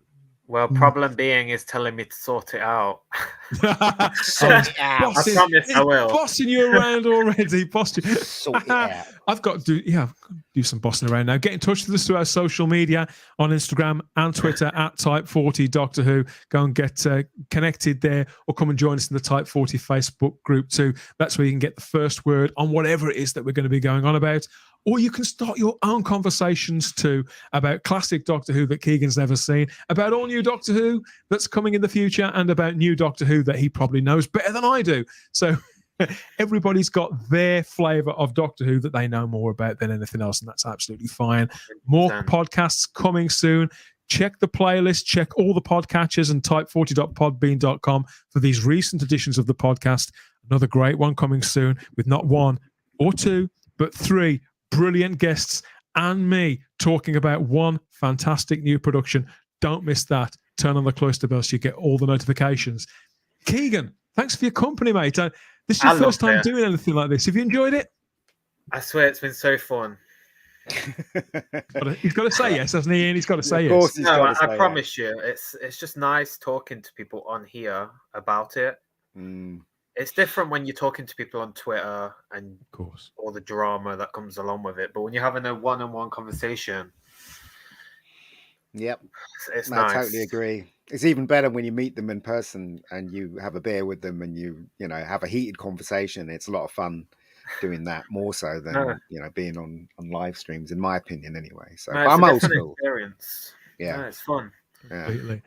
Well, problem being is telling me to sort it out. Sort it out. I promise I will. Bossing you around already. Sort it out. I've got to do some bossing around now. Get in touch with us through our social media on Instagram and Twitter at Type 40 Doctor Who. Go and get connected there, or come and join us in the Type 40 Facebook group too. That's where you can get the first word on whatever it is that we're going to be going on about. Or you can start your own conversations too about classic Doctor Who that Keegan's never seen, about all new Doctor Who that's coming in the future, and about new Doctor Who that he probably knows better than I do. So everybody's got their flavour of Doctor Who that they know more about than anything else, and that's absolutely fine. More podcasts coming soon. Check the playlist, check all the podcatchers and type40.podbean.com for these recent editions of the podcast. Another great one coming soon with not one or two, but three brilliant guests and me talking about one fantastic new production. Don't miss that. Turn on the cloister bell so you get all the notifications. Keegan, thanks for your company, mate. This is your first time doing anything like this. Have you enjoyed it? I swear it's been so fun. He's got to say yes, hasn't he? And he's got to say yes. No, I promise you, it's just nice talking to people on here about it. It's different when you're talking to people on Twitter and of course all the drama that comes along with it. But when you're having a one-on-one conversation, it's nice. I totally agree. It's even better when you meet them in person and you have a beer with them and you have a heated conversation. It's a lot of fun doing that, more so than being on live streams, in my opinion, anyway. So I'm old school. Experience. Yeah, it's fun. Completely.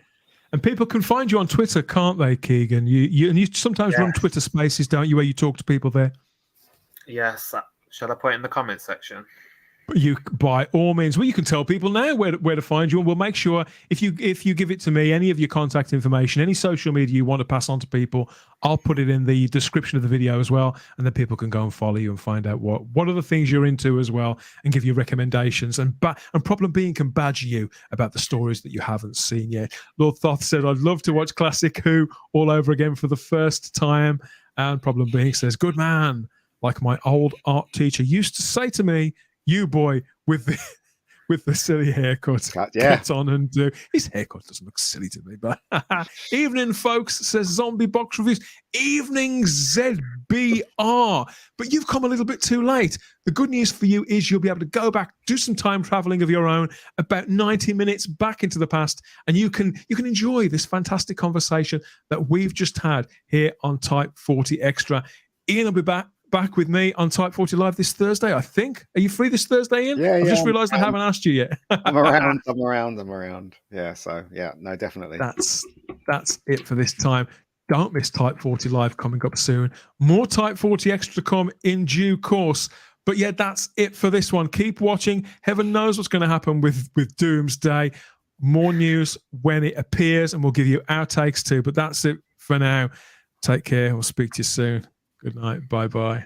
And people can find you on Twitter, can't they, Keegan? You sometimes run Twitter Spaces, don't you, where you talk to people there? Yes. Shall I put it in the comment section? you, by all means, well, you can tell people now where to find you, and we'll make sure if you give it to me, any of your contact information, any social media you want to pass on to people, I'll put it in the description of the video as well, and then people can go and follow you and find out what are the things you're into as well, and give you recommendations. And Problem Being can badger you about the stories that you haven't seen yet. Lord Thoth said, I'd love to watch classic Who all over again for the first time. And Problem Being says, good man, like my old art teacher used to say to me, you boy with the silly haircut, get on and do. His haircut doesn't look silly to me, but evening, folks, says Zombie Box Reviews. Evening, ZBR. But you've come a little bit too late. The good news for you is you'll be able to go back, do some time traveling of your own, about 90 minutes back into the past, and you can enjoy this fantastic conversation that we've just had here on Type 40 Extra. Ian will be back with me on Type 40 Live this Thursday, I think. Are you free this Thursday, Ian? Yeah, I've just realised I haven't asked you yet. I'm around. Yeah, so yeah, no, definitely. That's it for this time. Don't miss Type 40 Live coming up soon. More Type 40 Extra to come in due course. But yeah, that's it for this one. Keep watching. Heaven knows what's going to happen with Doomsday. More news when it appears, and we'll give you our takes too. But that's it for now. Take care. We'll speak to you soon. Good night. Bye-bye.